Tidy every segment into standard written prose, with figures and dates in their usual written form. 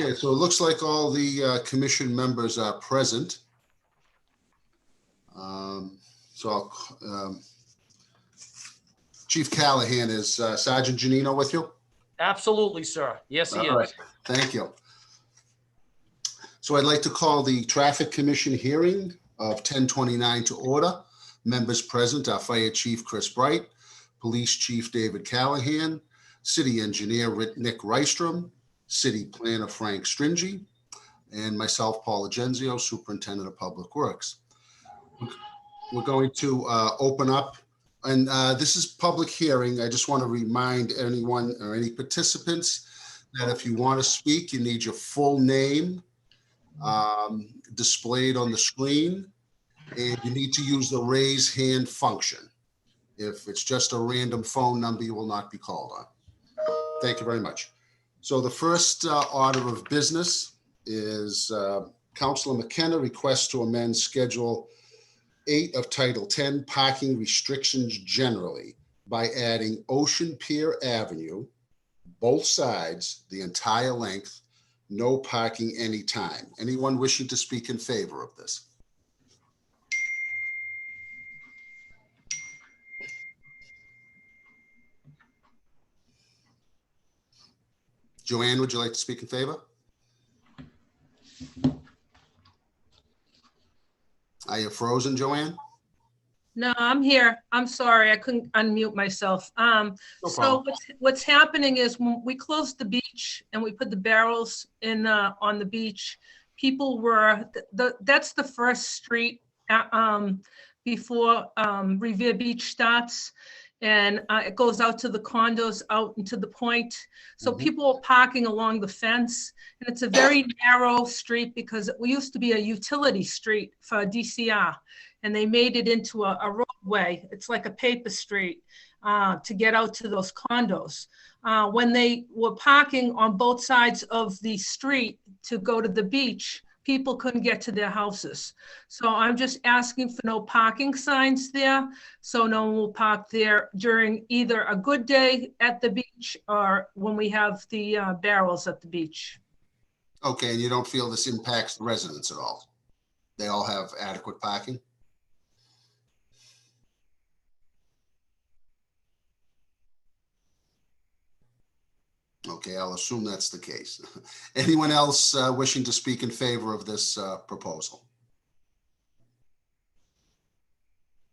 Okay, so it looks like all the commission members are present. So Chief Callahan, is Sergeant Janino with you? Absolutely, sir. Yes, he All is. right, thank you. So I'd like to call the Traffic Commission hearing of 10:29 to order. Members present are Fire Chief Chris Bright, Police Chief David Callahan, City Engineer Nick Rystrom, City Planner Frank Stringy, and myself, Paul Agenzio, Superintendent of Public Works. We're going to open up, and this is public hearing. I just want to remind anyone or any participants that if you want to speak, you need your full name displayed on the screen, and you need to use the raise hand function. If it's just a random phone number, you will not be called on. Thank you very much. So the first order of business is Councilor McKenna requests to amend Schedule 8 of Title 10 parking restrictions generally by adding Ocean Pier Avenue, both sides, the entire length, no parking anytime. Anyone wishing to speak in favor of this? Joanne, would you like to speak in favor? Are you frozen, Joanne? No, I'm here. I'm sorry, I couldn't unmute myself. No So problem. what's happening is when we closed the beach and we put the barrels in on the beach, people were, that's the first street before Revere Beach starts. And it goes out to the condos, out into the point. So people are parking along the fence. And it's a very narrow street because it used to be a utility street for DCR. And they made it into a roadway. It's like a paper street to get out to those condos. When they were parking on both sides of the street to go to the beach, people couldn't get to their houses. So I'm just asking for no parking signs there. So no one will park there during either a good day at the beach or when we have the barrels at the beach. Okay, and you don't feel this impacts the residents at all? They all have adequate parking? Okay, I'll assume that's the case. Anyone else wishing to speak in favor of this proposal?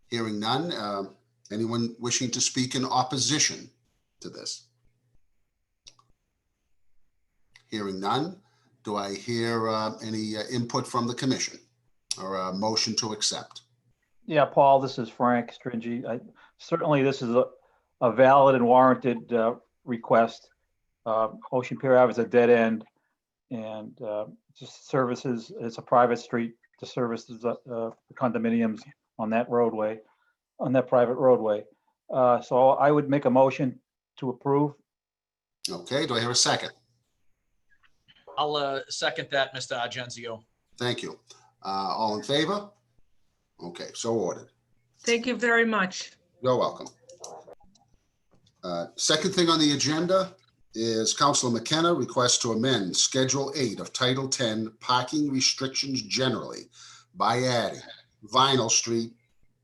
Hearing none. Anyone wishing to speak in opposition to this? Hearing none. Do I hear any input from the commission or a motion to accept? Yeah, Paul, this is Frank Stringy. Certainly this is a valid and warranted request. Ocean Pier Ave is a dead end and just services, it's a private street to service the condominiums on that roadway, on that private roadway. So I would make a motion to approve. Okay, do I hear a second? I'll second that, Mr. Agenzio. Thank you. All in favor? Okay, so ordered. Thank you very much. You're welcome. Second thing on the agenda is Councilor McKenna requests to amend Schedule 8 of Title 10 parking restrictions generally by adding Vinyl Street,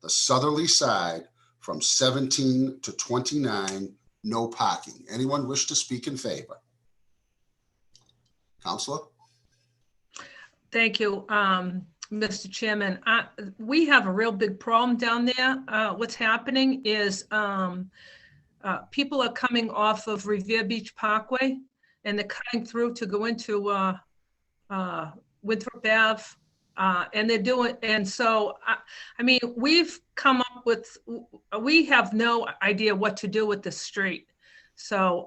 the southerly side from 17 to 29, no parking. Anyone wish to speak in favor? Councilor? Thank you, Mr. Chairman. We have a real big problem down there. What's happening is people are coming off of Revere Beach Parkway and they're cutting through to go into Winthrop Ave. And they're doing, and so, I mean, we've come up with, we have no idea what to do with this street. So,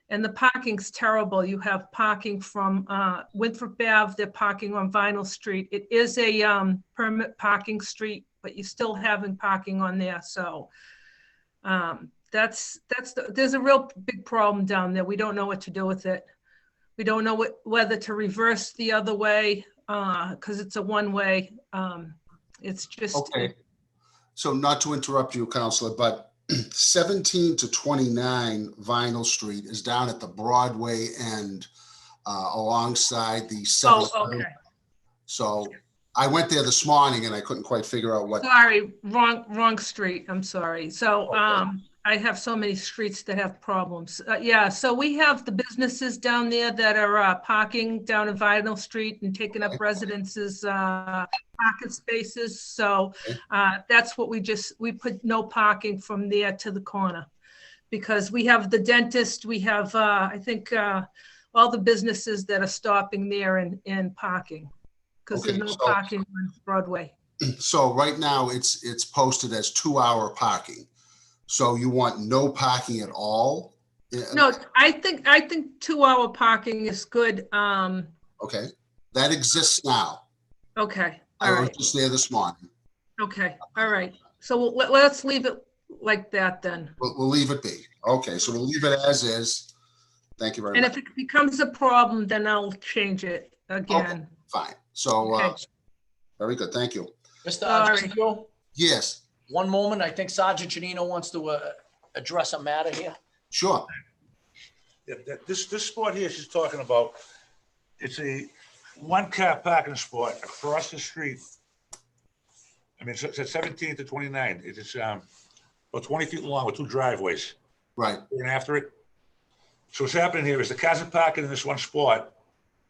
and the parking's terrible. You have parking from Winthrop Ave, they're parking on Vinyl Street. It is a permit parking street, but you're still having parking on there. So there's a real big problem down there. We don't know what to do with it. We don't know whether to reverse the other way because it's a one-way. It's just. Okay. So not to interrupt you, Councilor, but 17 to 29 Vinyl Street is down at the Broadway end alongside the Oh, 7. okay. So I went there this morning and I couldn't quite figure out what, Sorry, wrong street. I'm sorry. So, Okay. I have so many streets that have problems. Yeah, so we have the businesses down there that are, parking down in Vinyl Street and taking up Okay. residences', parking spaces. So, Okay. that's what we put no parking from there to the corner. Because we have the dentist, we have, I think, all the businesses that are stopping there and parking. Because there's Okay, no so- parking on Broadway. so right now it's posted as 2-hour parking. So you want no parking at all? Yeah, No, I think 2-hour parking is good. Okay, that exists now. Okay, I all was right, just there this morning. okay, all right. So let's leave it like that then. We'll leave it be. Okay, so we'll leave it as is. Thank you very And much. if it becomes a problem, then I'll change it again. Fine. So, Okay. very good. Thank you. Mr. Sorry. Argento, Yes, one moment. I think Sergeant Janino wants to address a matter here. sure. Yeah, this spot here she's talking about, it's a one-car parking spot across the street. I mean, it's at 17 to 29. It's about 20 feet long with 2 driveways. Right, And after it. So what's happening here is the cars are parking in this one spot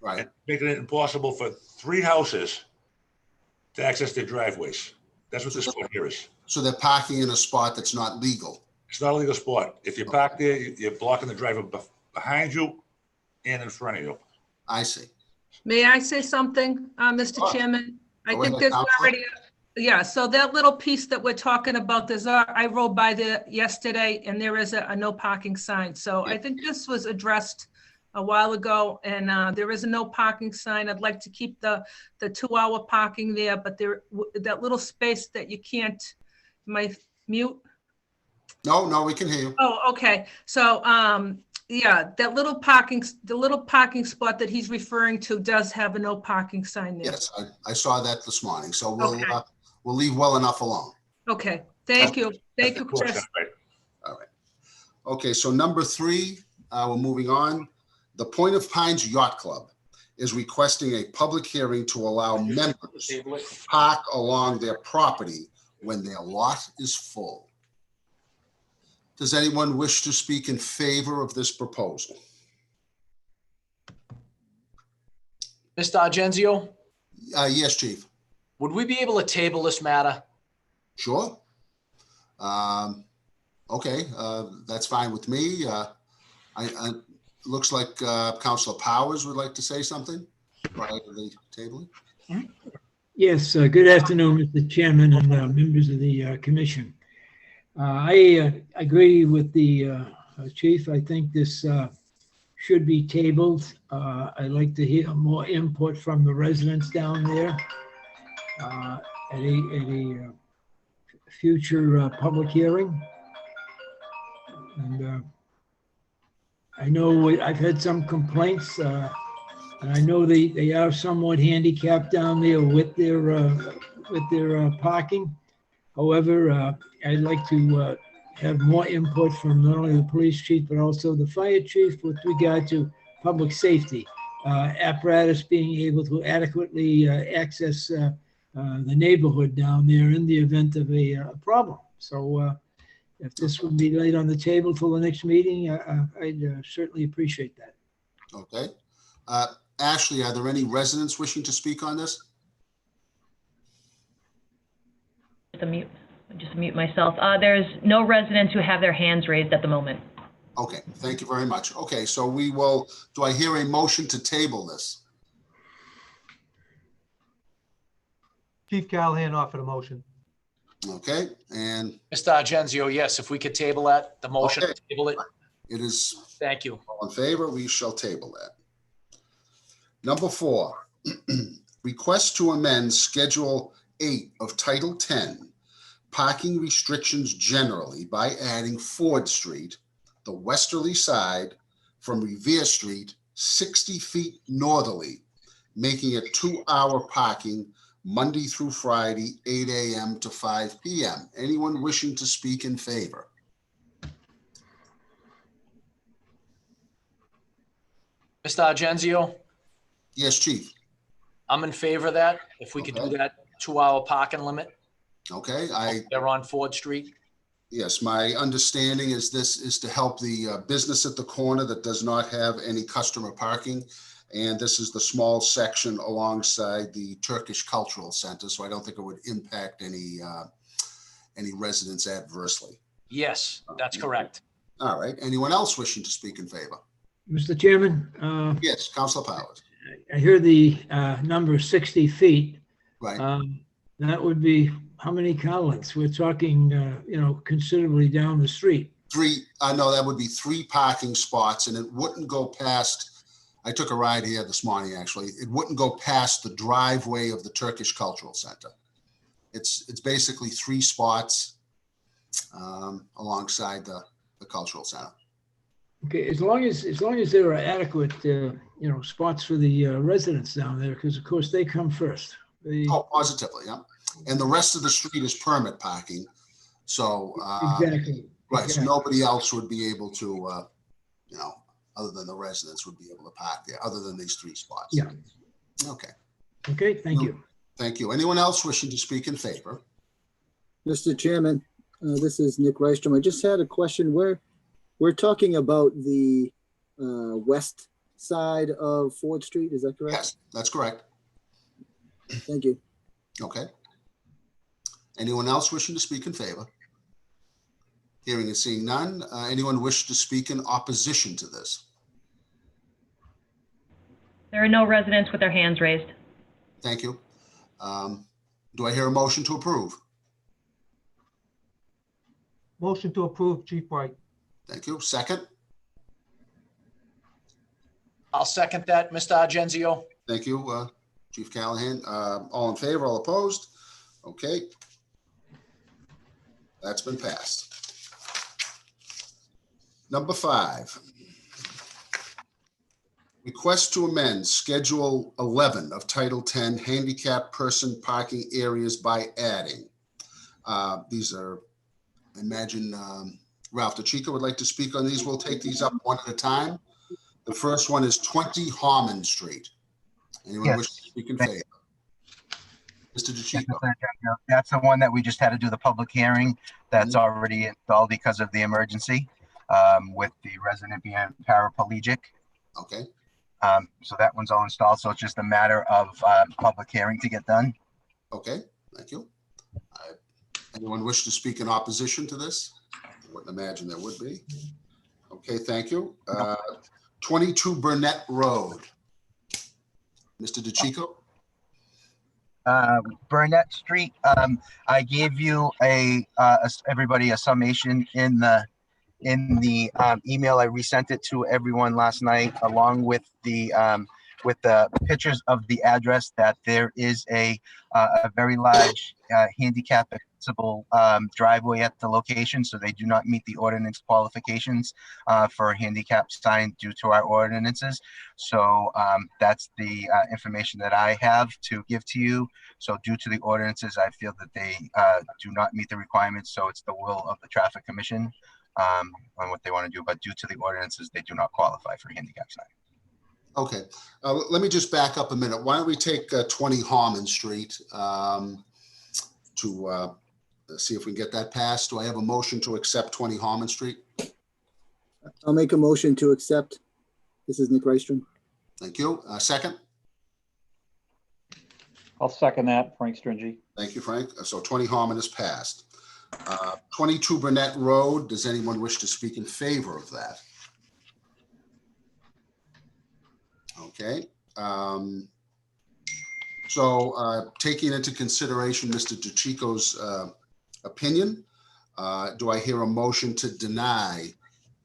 right. and making it impossible for 3 houses to access their driveways. That's what this spot here is. So they're parking in a spot that's not legal. It's not a legal spot. If you park there, you're blocking the driveway behind you and in front of you. I see. May I say something, Mr. Sure. Chairman? I Go think ahead, there's Counselor. already, yeah, so that little piece that we're talking about, I rode by there yesterday and there is a no parking sign. So I think this was addressed a while ago and there is a no parking sign. I'd like to keep the 2-hour parking there, but that little space that you can't, am I mute? No, we can hear you. Oh, okay. So, yeah, the little parking spot that he's referring to does have a no parking sign there. Yes, I saw that this morning. So Okay. we'll leave well enough alone. Okay, thank you. Thank you, Chris. Right. Okay, so number 3, we're moving on. The Point of Pines Yacht Club is requesting a public hearing to allow members to park along their property when their lot is full. Does anyone wish to speak in favor of this proposal? Mr. Argento, Yes, Chief. would we be able to table this matter? Sure. Okay, that's fine with me. Looks like Councilor Powers would like to say something prior to the tabling. Yes, good afternoon, Mr. Chairman and members of the commission. I agree with the chief. I think this should be tabled. I'd like to hear more input from the residents down there at a future public hearing. And I know I've had some complaints, and I know they are somewhat handicapped down there with their parking. However, I'd like to have more input from not only the police chief, but also the fire chief with regard to public safety, apparatus being able to adequately access the neighborhood down there in the event of a problem. So if this would be laid on the table till the next meeting, I'd certainly appreciate that. Okay. Ashley, are there any residents wishing to speak on this? Just mute myself. There's no residents who have their hands raised at the moment. Okay, thank you very much. Okay, so we will, do I hear a motion to table this? Chief Callahan offered a motion. Okay, and Mr. Argento, yes, if we could table that, the motion, Okay. table it. it is Thank you. all in favor, we shall table that. Number 4, request to amend Schedule 8 of Title 10, parking restrictions generally by adding Ford Street, the westerly side from Revere Street, 60 feet northerly, making it 2-hour parking Monday through Friday, 8 a.m. to 5 p.m. Anyone wishing to speak in favor? Mr. Agenzio, Yes, chief. I'm in favor of that. If we could do Okay. that 2-hour parking limit Okay, there on Ford Street. yes, my understanding is this is to help the business at the corner that does not have any customer parking. And this is the small section alongside the Turkish Cultural Center, so I don't think it would impact any residents adversely. Yes, that's correct. All right, anyone else wishing to speak in favor? Mr. Chairman, Yes, Councilor Powers. I hear the number 60 feet. Right, That would be how many car lengths? We're talking, considerably down the street. no, that would be 3 parking spots, and it wouldn't go past, I took a ride here this morning, actually. It wouldn't go past the driveway of the Turkish Cultural Center. It's basically 3 spots alongside the Cultural Center. Okay, as long as there are adequate, spots for the residents down there, because of course they come first. Oh, positively, yeah. And the rest of the street is permit parking. So, Exactly. right, so exactly. nobody else would be able to, other than the residents would be able to park there, other than these 3 spots. Yeah. Okay, Okay, thank you. thank you. Anyone else wishing to speak in favor? Mr. Chairman, this is Nick Rystrom. I just had a question. We're talking about the west side of Ford Street, is that correct? Yes, that's correct. Thank you. Okay. Anyone else wishing to speak in favor? Hearing and seeing none. Anyone wish to speak in opposition to this? There are no residents with their hands raised. Thank you. Do I hear a motion to approve? Motion to approve, Chief Wright. Thank you. Second? I'll second that, Mr. Agenzio. Thank you, Chief Callahan. All in favor, all opposed? Okay. That's been passed. Number 5. Request to amend Schedule 11 of Title 10 Handicap Person Parking Areas by adding. These are, I imagine, Ralph DeChico would like to speak on these. We'll take these up one at a time. The first one is 20 Harmon Street. Anyone Yes. wish to speak in favor? Mr. DeChico. That's the one that we just had to do the public hearing. That's already installed because of the emergency, with the resident being paraplegic. Okay, So that one's all installed. So it's just a matter of public hearing to get done. okay, thank you. Anyone wish to speak in opposition to this? I wouldn't imagine there would be. Okay, thank you. 22 Burnett Road. Mr. DeChico? Burnett Street, I gave you everybody a summation in the email. I resent it to everyone last night, along with the pictures of the address, that there is a very large handicap accessible driveway at the location, so they do not meet the ordinance qualifications for a handicap sign due to our ordinances. So that's the information that I have to give to you. So due to the ordinances, I feel that they do not meet the requirements. So it's the will of the Traffic Commission on what they want to do, but due to the ordinances, they do not qualify for handicap sign. Okay, let me just back up a minute. Why don't we take 20 Harmon Street to see if we can get that passed? Do I have a motion to accept 20 Harmon Street? I'll make a motion to accept. This is Nick Rystrom. Thank you. Second? I'll second that, Frank Stringy. Thank you, Frank. So 20 Harmon is passed. 22 Burnett Road, does anyone wish to speak in favor of that? Okay. So taking into consideration Mr. DeChico's opinion, do I hear a motion to deny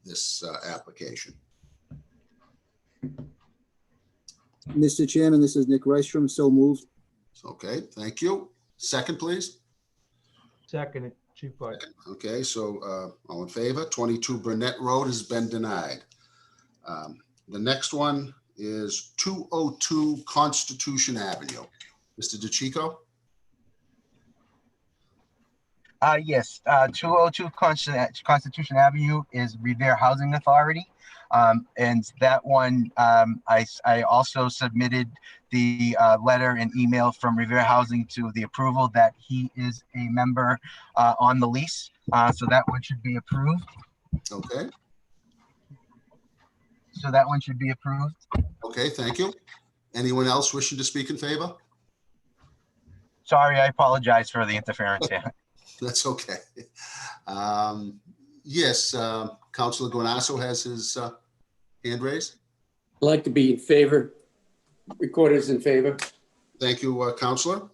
this application? Mr. Chairman, this is Nick Rystrom. So moved. Okay, thank you. Second, please. Second, Chief Wright. Okay, so all in favor? 22 Burnett Road has been denied. The next one is 202 Constitution Avenue. Mr. DeChico? Yes, 202 Constitution Avenue is Revere Housing Authority. And that one, I also submitted the letter and email from Revere Housing to the approval that he is a member on the lease. So that one should be approved. Okay, So that one should be approved. okay, thank you. Anyone else wishing to speak in favor? Sorry, I apologize for the interference here. That's okay. Yes, Councilor Guanasso has his hand raised. I'd like to be in favor. Recorded in favor. Thank you, Councilor.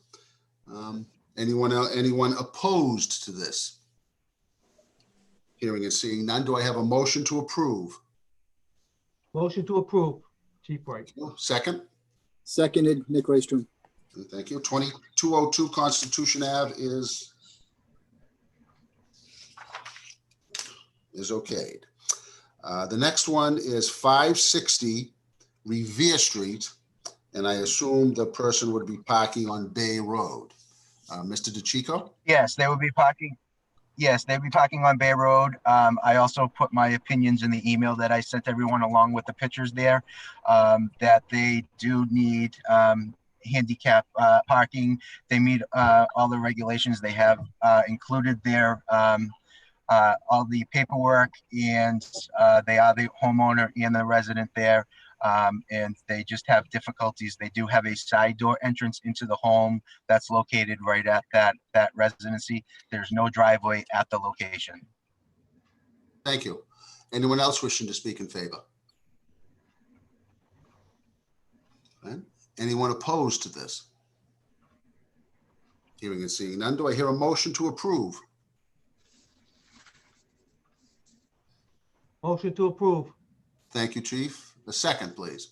Anyone opposed to this? Hearing and seeing none, do I have a motion to approve? Motion to approve, Chief Wright. Second? Seconded, Nick Rystrom. Thank you. 2202 Constitution Ave is okayed. The next one is 560 Revere Street, and I assume the person would be parking on Bay Road. Mr. DeChico? Yes, they would be parking. Yes, they'd be parking on Bay Road. I also put my opinions in the email that I sent everyone along with the pictures there, that they do need handicap parking. They meet all the regulations. They have included their all the paperwork, and they are the homeowner and the resident there. And they just have difficulties. They do have a side door entrance into the home that's located right at that residency. There's no driveway at the location. Thank you. Anyone else wishing to speak in favor? Okay. Anyone opposed to this? Hearing and seeing none, do I hear a motion to approve? Motion to approve. Thank you, Chief. A second, please.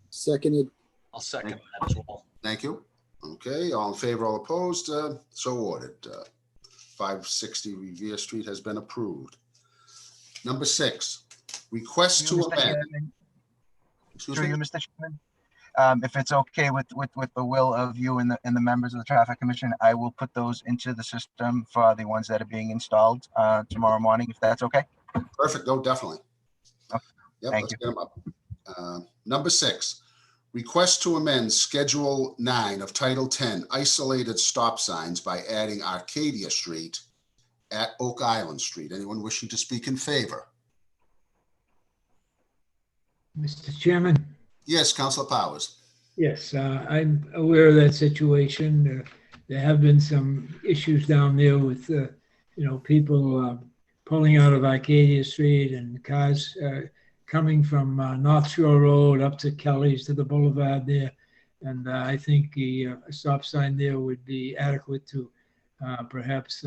Seconded, I'll second that as well. Thank you. Okay, all in favor, all opposed, so ordered. 560 Revere Street has been approved. Number 6, request to Mr. amend. Chairman, Excuse through me? you, Mr. Chairman. If it's okay with the will of you and the members of the Traffic Commission, I will put those into the system for the ones that are being installed tomorrow morning, if that's okay. Perfect, no, definitely. Okay, Yep, thank let's you. get them up. Number 6, request to amend Schedule 9 of Title 10 isolated stop signs by adding Arcadia Street at Oak Island Street. Anyone wishing to speak in favor? Mr. Chairman? Yes, Councilor Powers. Yes, I'm aware of that situation. There have been some issues down there with, people pulling out of Arcadia Street and cars coming from North Shore Road up to Kelly's to the boulevard there. And I think a stop sign there would be adequate to perhaps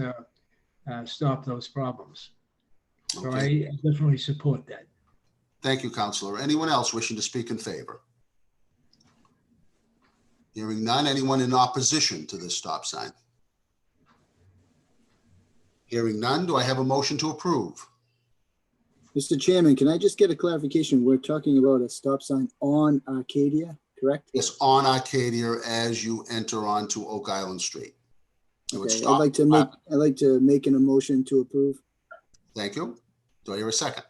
stop those problems. So Okay. I definitely support that. Thank you, Councilor. Anyone else wishing to speak in favor? Hearing none. Anyone in opposition to this stop sign? Hearing none. Do I have a motion to approve? Mr. Chairman, can I just get a clarification? We're talking about a stop sign on Arcadia, correct? Yes, on Arcadia as you enter onto Oak Island Street. It would Okay, stop- I'd like to make an emotion to approve. Thank you. Do I hear a second?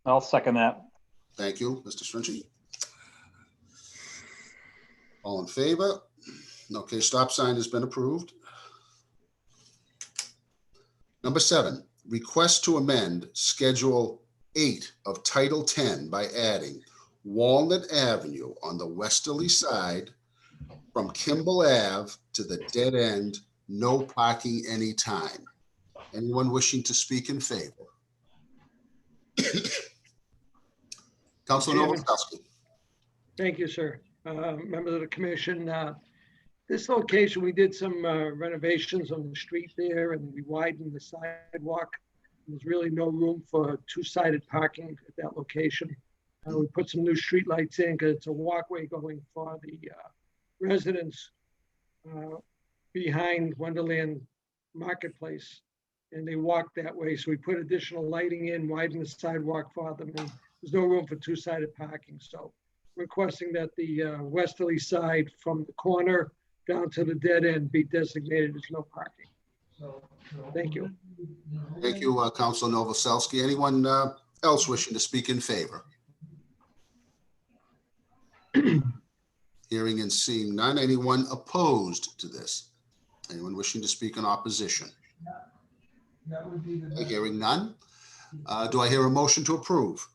I'll second that. Thank you, Mr. Stringy. All in favor? Okay, stop sign has been approved. Number 7, request to amend Schedule 8 of Title 10 by adding Walnut Avenue on the westerly side from Kimball Ave to the dead end, no parking anytime. Anyone wishing to speak in favor? Councilor Chairman. Novakowski. Thank you, sir. Members of the commission, this location, we did some renovations on the street there and we widened the sidewalk. There's really no room for two-sided parking at that location. We put some new streetlights in because it's a walkway going for the residents behind Wonderland Marketplace. And they walk that way. So we put additional lighting in, widened the sidewalk for them. And there's no room for two-sided parking. So requesting that the westerly side from the corner down to the dead end be designated as no parking. So Thank you. Thank you, Council Novoselsky. Anyone else wishing to speak in favor? Hearing and seeing none. Anyone opposed to this? Anyone wishing to speak in opposition? Hearing none. Do I hear a motion to approve?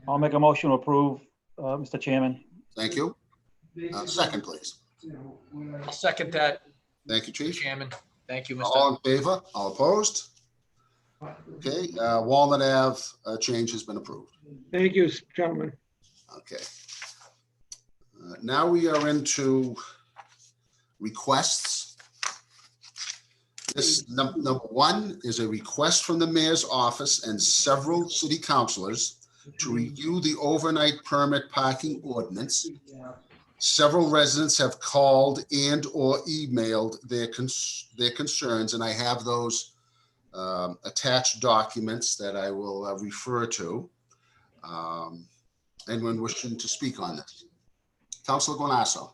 I'll make a motion to approve, Mr. Chairman. Thank you. Second, please. I'll second that, Thank you, Chief. Chairman. Thank you, Mr. All in favor? All opposed? Okay, Walnut Ave change has been approved. Thank you, gentlemen. Okay. Now we are into requests. This number one is a request from the mayor's office and several city councilors to review the overnight permit parking ordinance. Several residents have called and or emailed their concerns, and I have those attached documents that I will refer to. Anyone wishing to speak on this? Councilor Guanasso.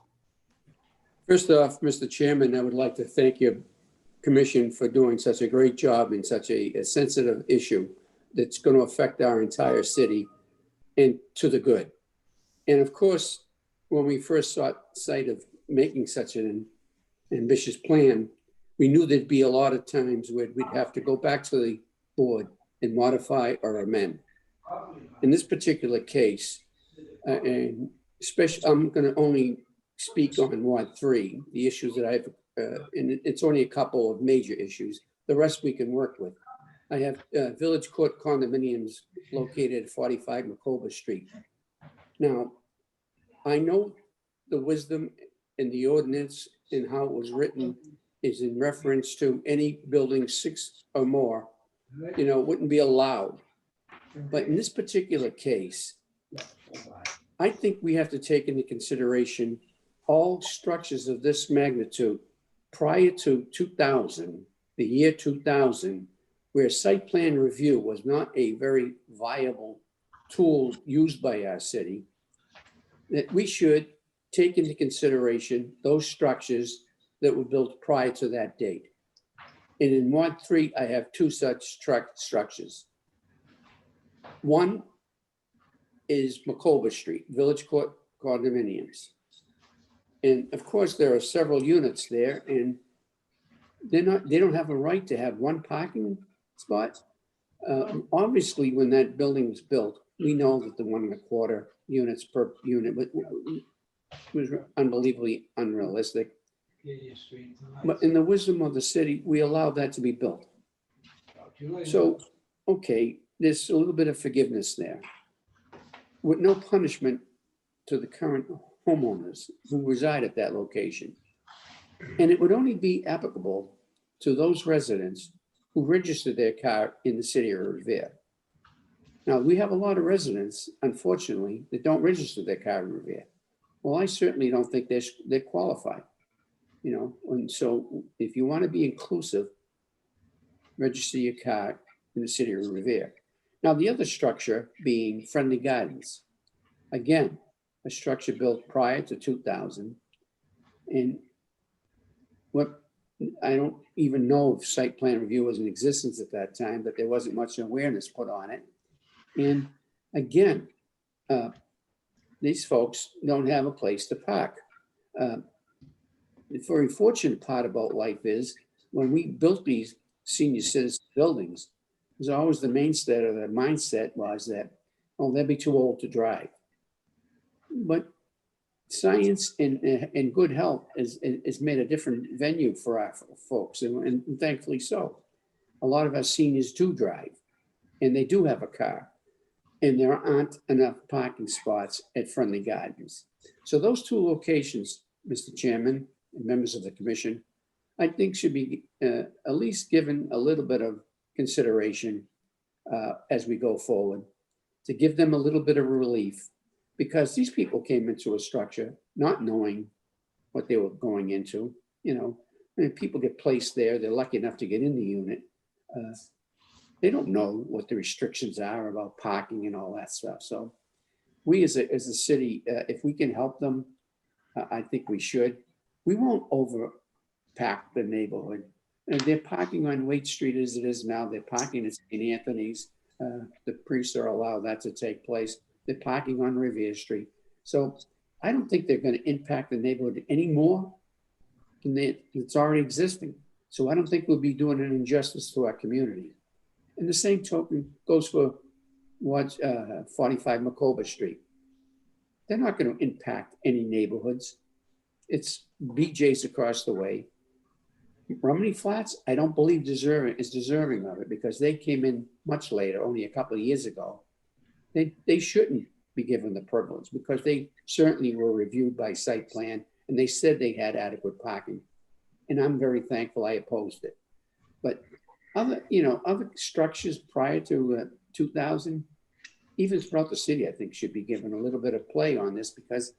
First off, Mr. Chairman, I would like to thank your commission for doing such a great job in such a sensitive issue that's going to affect our entire city and to the good. And of course, when we first sought sight of making such an ambitious plan, we knew there'd be a lot of times where we'd have to go back to the board and modify or amend. In this particular case, and especially, I'm going to only speak on Ward 3, the issues that I've, and it's only a couple of major issues. The rest we can work with. I have Village Court condominiums located at 45 Macoba Street. Now, I know the wisdom in the ordinance and how it was written is in reference to any building 6 or more, wouldn't be allowed. But in this particular case, I think we have to take into consideration all structures of this magnitude prior to 2000, the year 2000, where site plan review was not a very viable tool used by our city, that we should take into consideration those structures that were built prior to that date. And in Ward 3, I have 2 such structures. One is Macoba Street, Village Court condominiums. And of course, there are several units there, and they don't have a right to have one parking spot. Obviously, when that building was built, we know that the 1.25 units per unit was unbelievably unrealistic. But in the wisdom of the city, we allowed that to be built. So, okay, there's a little bit of forgiveness there, with no punishment to the current homeowners who reside at that location. And it would only be applicable to those residents who register their car in the city of Revere. Now, we have a lot of residents, unfortunately, that don't register their car in Revere. Well, I certainly don't think they're qualified, and so if you want to be inclusive, register your car in the city of Revere. Now, the other structure being Friendly Gardens. Again, a structure built prior to 2000. And what I don't even know if site plan review was in existence at that time, but there wasn't much awareness put on it. And again, these folks don't have a place to park. The very fortunate part about life is when we built these senior citizen buildings, there's always the mainstay or the mindset was that, oh, they'll be too old to drive. But science and good health has made a different venue for our folks, and thankfully so. A lot of our seniors do drive, and they do have a car, and there aren't enough parking spots at Friendly Gardens. So those 2 locations, Mr. Chairman and members of the commission, I think should be at least given a little bit of consideration as we go forward, to give them a little bit of relief, because these people came into a structure not knowing what they were going into. When people get placed there, they're lucky enough to get in the unit. They don't know what the restrictions are about parking and all that stuff. So we as a city, if we can help them, I think we should. We won't overpack the neighborhood. And they're parking on Waite Street as it is now. They're parking at St. Anthony's. The priests are allowed that to take place. They're parking on Revere Street. So I don't think they're going to impact the neighborhood any more than it's already existing. So I don't think we'll be doing an injustice to our community. And the same token goes for 45 Macoba Street. They're not going to impact any neighborhoods. It's BJ's across the way. Romney Flats, I don't believe is deserving of it because they came in much later, only a couple of years ago. They shouldn't be given the privilege because they certainly were reviewed by site plan and they said they had adequate parking. And I'm very thankful I opposed it. But other structures prior to 2000, even throughout the city, I think should be given a little bit of play on this because,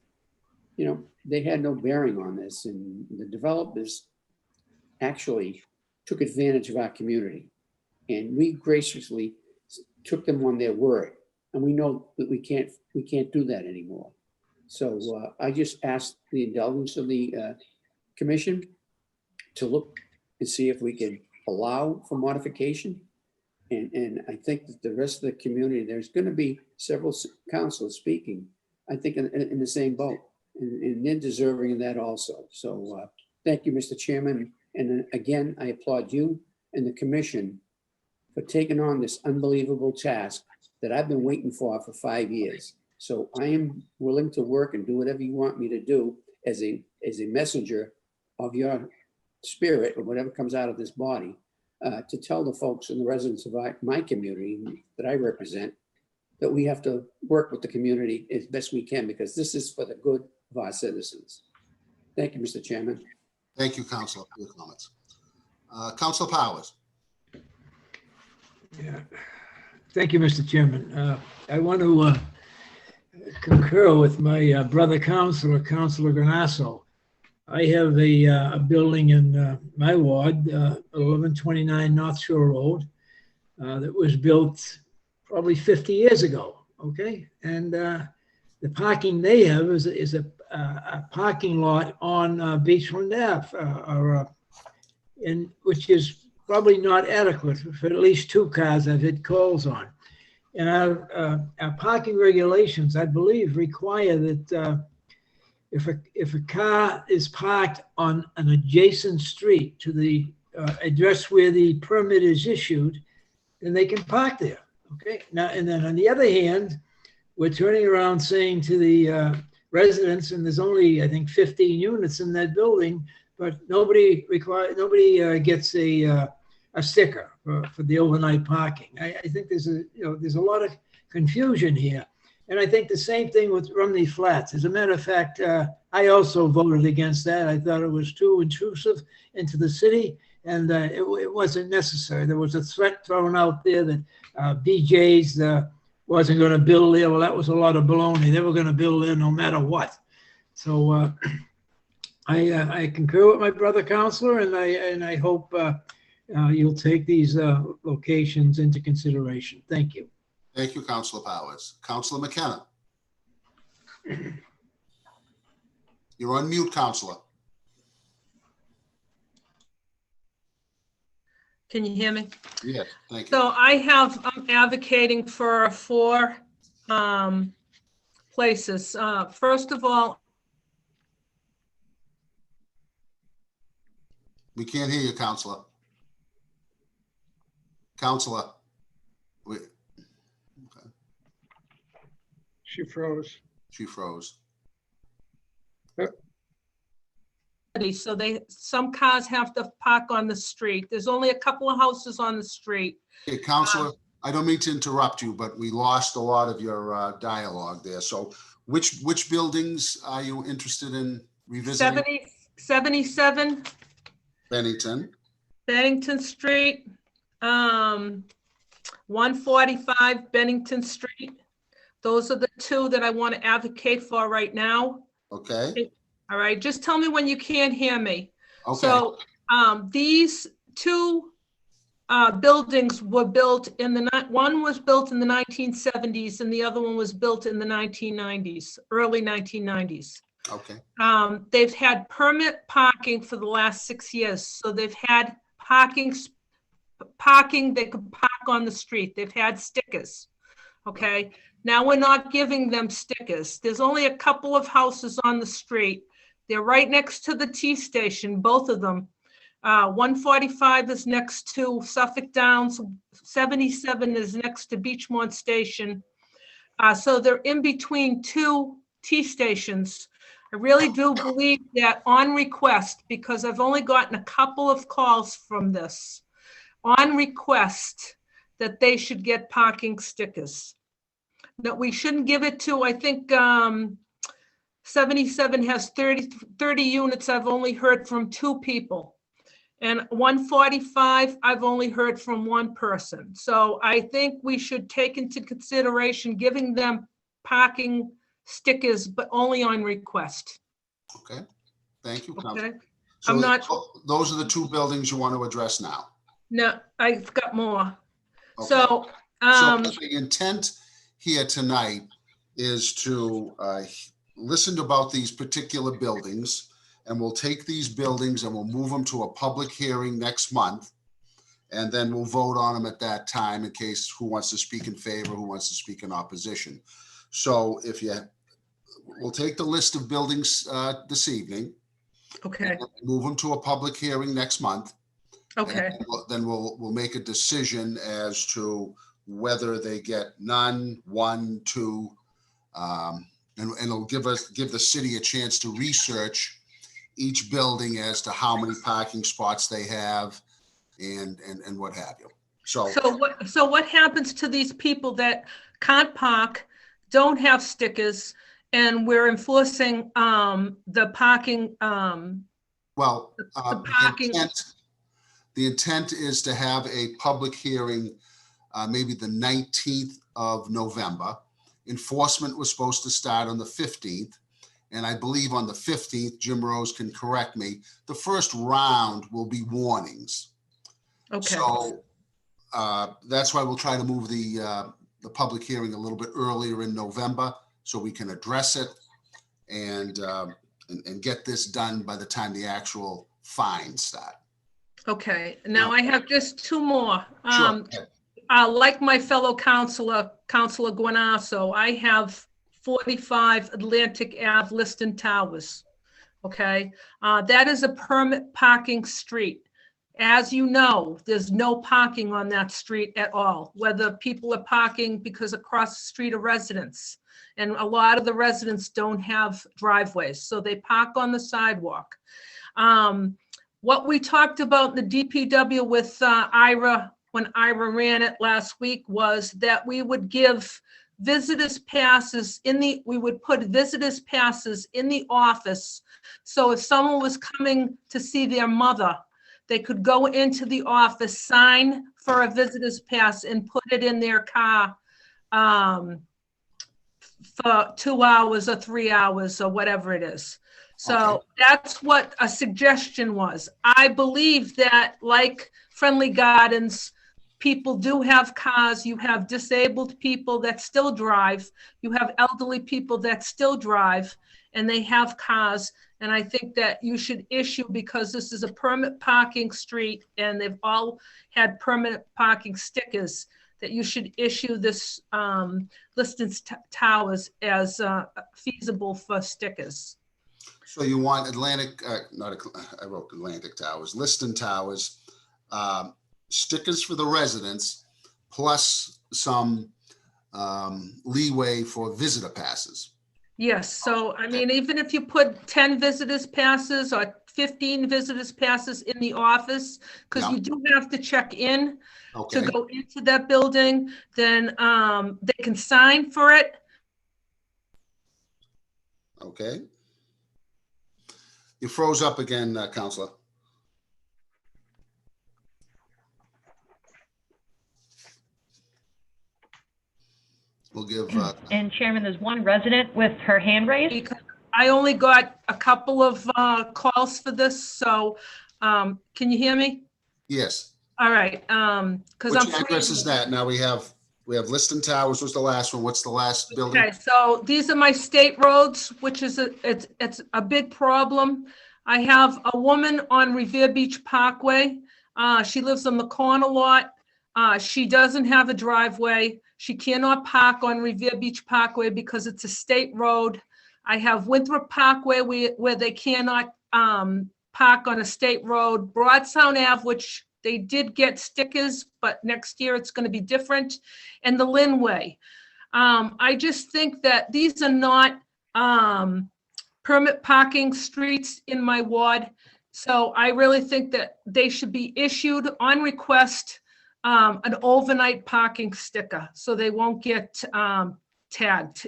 they had no bearing on this and the developers actually took advantage of our community. And we graciously took them on their word. And we know that we can't do that anymore. So I just asked the indulgence of the commission to look and see if we can allow for modification. And I think that the rest of the community, there's going to be several councilors speaking, I think in the same boat. And they're deserving of that also. So thank you, Mr. Chairman. And again, I applaud you and the commission for taking on this unbelievable task that I've been waiting for 5 years. So I am willing to work and do whatever you want me to do as a messenger of your spirit or whatever comes out of this body to tell the folks and the residents of my community that I represent that we have to work with the community as best we can because this is for the good of our citizens. Thank you, Mr. Chairman. Thank you, Councilor, for your comments. Councilor Powers. Yeah. Thank you, Mr. Chairman. I want to concur with my brother Councilor Granasso. I have a building in my ward, 1129 North Shore Road, that was built probably 50 years ago, okay? And the parking they have is a parking lot on Beachfront Ave, which is probably not adequate for at least 2 cars I've hit calls on. And our parking regulations, I believe, require that if a car is parked on an adjacent street to the address where the permit is issued, then they can park there. Okay. Now, and then on the other hand, we're turning around saying to the residents, and there's only, I think, 15 units in that building, but nobody gets a sticker for the overnight parking. I think there's a lot of confusion here. And I think the same thing with Romney Flats. As a matter of fact, I also voted against that. I thought it was too intrusive into the city, and it wasn't necessary. There was a threat thrown out there that BJ's wasn't going to build there. Well, that was a lot of baloney. They were going to build there no matter what. So I concur with my brother Councilor, and I hope you'll take these locations into consideration. Thank you. Thank you, Councilor Powers. Councilor McKenna. You're on mute, Councilor. Can you hear me? Yes, thank you. So I'm advocating for 4 places. First of all, We can't hear you, Councilor. Councilor. Okay. She froze. She froze. so some cars have to park on the street. There's only a couple of houses on the street. Hey, Councilor, I don't mean to interrupt you, but we lost a lot of your dialogue there. So which buildings are you interested in revisiting? 77 Bennington Street, 145 Bennington Street. Those are the 2 that I want to advocate for right now. Okay. All right, just tell me when you can't hear me. Okay. So these 2 buildings were built one was built in the 1970s and the other one was built in the 1990s, early 1990s. Okay. They've had permit parking for the last 6 years. So they've had parking, they could park on the street. They've had stickers. Okay, now we're not giving them stickers. There's only a couple of houses on the street. They're right next to the T station, both of them. 145 is next to Suffolk Downs, 77 is next to Beachmont Station. So they're in between two T stations. I really do believe that on request, because I've only gotten a couple of calls from this, on request, that they should get parking stickers. That we shouldn't give it to, I think 77 has 30 units. I've only heard from 2 people. And 145, I've only heard from 1 person. So I think we should take into consideration giving them parking stickers, but only on request. Okay, thank you, Council. Okay, So I'm not- those are the 2 buildings you want to address now. no, I've got more. Okay. So, So the intent here tonight is to listen about these particular buildings, and we'll take these buildings and we'll move them to a public hearing next month. And then we'll vote on them at that time in case who wants to speak in favor, who wants to speak in opposition. So we'll take the list of buildings this evening. okay, Move them to a public hearing next month. okay, And then we'll make a decision as to whether they get none, 1, 2, and it'll give the city a chance to research each building as to how many parking spots they have and what have you. So so what happens to these people that can't park, don't have stickers, and we're enforcing the parking, well, the parking. the intent is to have a public hearing maybe the 19th of November. Enforcement was supposed to start on the 15th. And I believe on the 15th, Jim Rose can correct me, the first round will be warnings. Okay, So that's why we'll try to move the public hearing a little bit earlier in November so we can address it and get this done by the time the actual fines start. okay. Now I have just 2 more. Sure. Like my fellow Councilor Guanasso, I have 45 Atlantic Ave, Liston Towers. Okay, that is a permit parking street. As you know, there's no parking on that street at all, whether people are parking because across the street are residents. And a lot of the residents don't have driveways, so they park on the sidewalk. What we talked about in the DPW with Ira, when Ira ran it last week, was that we would give visitors passes we would put visitors passes in the office. So if someone was coming to see their mother, they could go into the office, sign for a visitor's pass and put it in their car for 2 hours or 3 hours or whatever it is. So that's what a suggestion was. I believe that, like Friendly Gardens, people do have cars. You have disabled people that still drive. You have elderly people that still drive, and they have cars. And I think that you should issue, because this is a permit parking street and they've all had permanent parking stickers, that you should issue this Liston Towers as feasible for stickers. So you want Atlantic, I wrote Atlantic Towers, Liston Towers, stickers for the residents, plus some leeway for visitor passes. Yes, so I mean, even if you put 10 visitors passes or 15 visitors passes in the office, because you do have to check in to go into that building, then they can sign for it. Okay. You froze up again, Counselor. We'll give. And Chairman, there's one resident with her hand raised. Because I only got a couple of calls for this, so can you hear me? Yes. All right, because Which address is that? Now we have Liston Towers was the last one. What's the last building? Okay, so these are my state roads, which is it's a big problem. I have a woman on Revere Beach Parkway. She lives on the corner lot. She doesn't have a driveway. She cannot park on Revere Beach Parkway because it's a state road. I have Winthrop Parkway where they cannot park on a state road. Broad Sound Ave, which they did get stickers, but next year it's going to be different. And the Linway. I just think that these are not permit parking streets in my ward. So I really think that they should be issued on request an overnight parking sticker so they won't get tagged.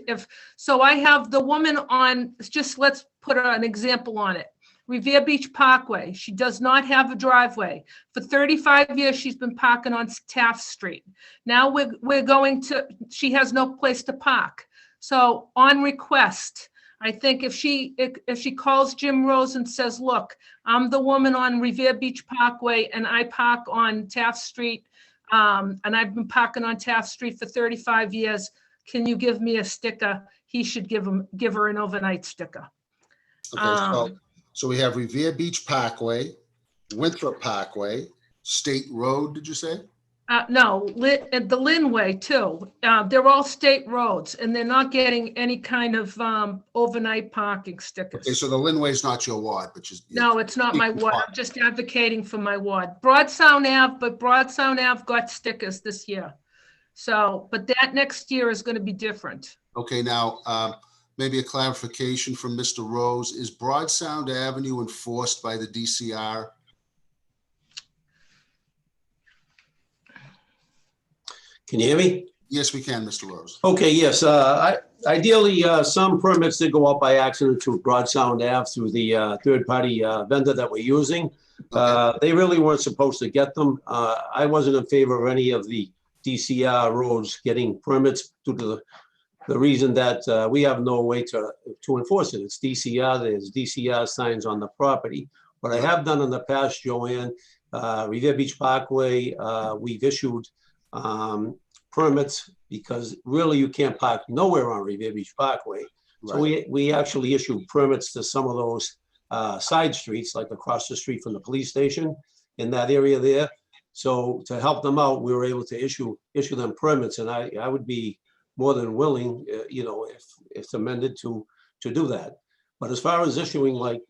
So I have the woman on, just let's put an example on it. Revere Beach Parkway. She does not have a driveway. For 35 years, she's been parking on Taft Street. Now we're going to, she has no place to park. So on request, I think if she calls Jim Rose and says, look, I'm the woman on Revere Beach Parkway and I park on Taft Street, and I've been parking on Taft Street for 35 years. Can you give me a sticker? He should give her an overnight sticker. Okay, so we have Revere Beach Parkway, Winthrop Parkway, State Road, did you say? No, the Linway too. They're all state roads and they're not getting any kind of overnight parking stickers. Okay, so the Linway is not your ward, but just. No, it's not my ward. I'm just advocating for my ward. Broad Sound Ave, but Broad Sound Ave got stickers this year. So, but that next year is going to be different. Okay, now, maybe a clarification from Mr. Rose. Is Broad Sound Avenue enforced by the DCR? Can you hear me? Yes, we can, Mr. Rose. Okay, yes. Ideally, some permits did go out by accident to Broad Sound Ave through the third-party vendor that we're using. They really weren't supposed to get them. I wasn't in favor of any of the DCR roads getting permits due to the reason that we have no way to enforce it. It's DCR, there's DCR signs on the property. What I have done in the past, Joanne, Revere Beach Parkway, we've issued permits because really you can't park nowhere on Revere Beach Parkway. So we actually issued permits to some of those side streets, like across the street from the police station in that area there. So to help them out, we were able to issue them permits, and I would be more than willing, you know, if it's amended to do that. But as far as issuing like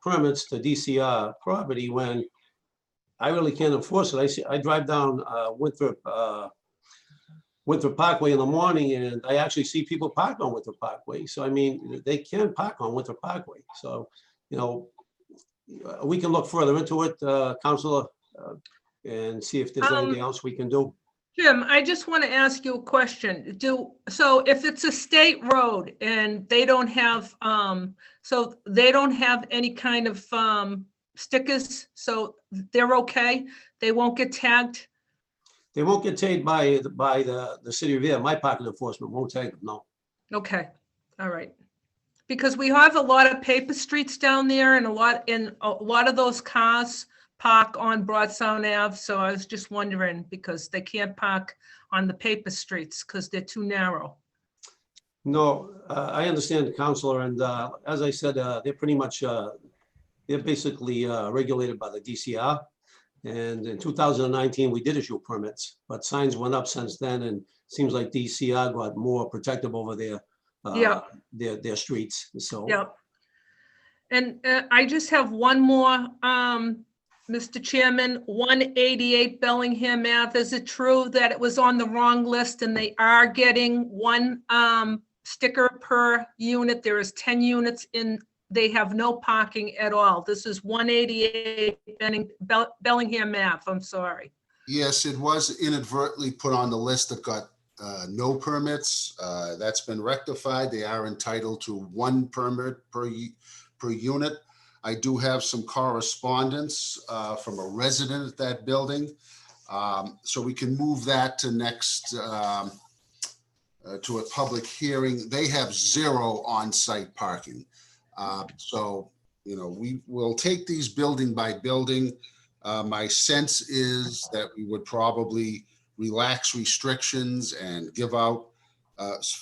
permits to DCR property, when I really can't enforce it. I drive down Winthrop Parkway in the morning, and I actually see people park on Winthrop Parkway. So I mean, they can park on Winthrop Parkway. So, you know, we can look further into it, Councilor, and see if there's anything else we can do. Jim, I just want to ask you a question. So if it's a state road and they don't have, so they don't have any kind of stickers, so they're okay? They won't get tagged? They won't get tagged by the city of Revere. My parking enforcement won't tag them, no. Okay, all right. Because we have a lot of paper streets down there and a lot of those cars park on Broad Sound Ave. So I was just wondering because they can't park on the paper streets because they're too narrow. No, I understand, Councilor, and as I said, they're pretty much, they're basically regulated by the DCR. And in 2019, we did issue permits, but signs went up since then, and it seems like DCR got more protective over their streets. So. Yeah. And I just have one more, Mr. Chairman, 188 Bellingham Ave. Is it true that it was on the wrong list and they are getting one sticker per unit? There is 10 units in, they have no parking at all. This is 188 Bellingham Ave, I'm sorry. Yes, it was inadvertently put on the list that got no permits. That's been rectified. They are entitled to one permit per unit. I do have some correspondence from a resident at that building. So we can move that to next, to a public hearing. They have 0 on-site parking. So, you know, we will take these building by building. My sense is that we would probably relax restrictions and give out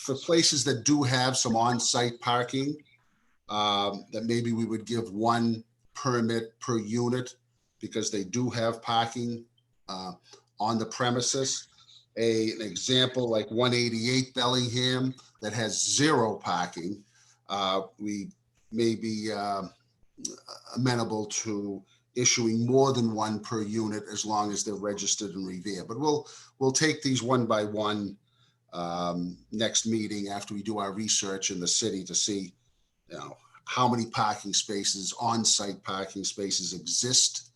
for places that do have some on-site parking, that maybe we would give one permit per unit, because they do have parking on the premises. An example like 188 Bellingham that has 0 parking, we may be amenable to issuing more than one per unit as long as they're registered in Revere. But we'll take these one by one next meeting after we do our research in the city to see, how many parking spaces, on-site parking spaces exist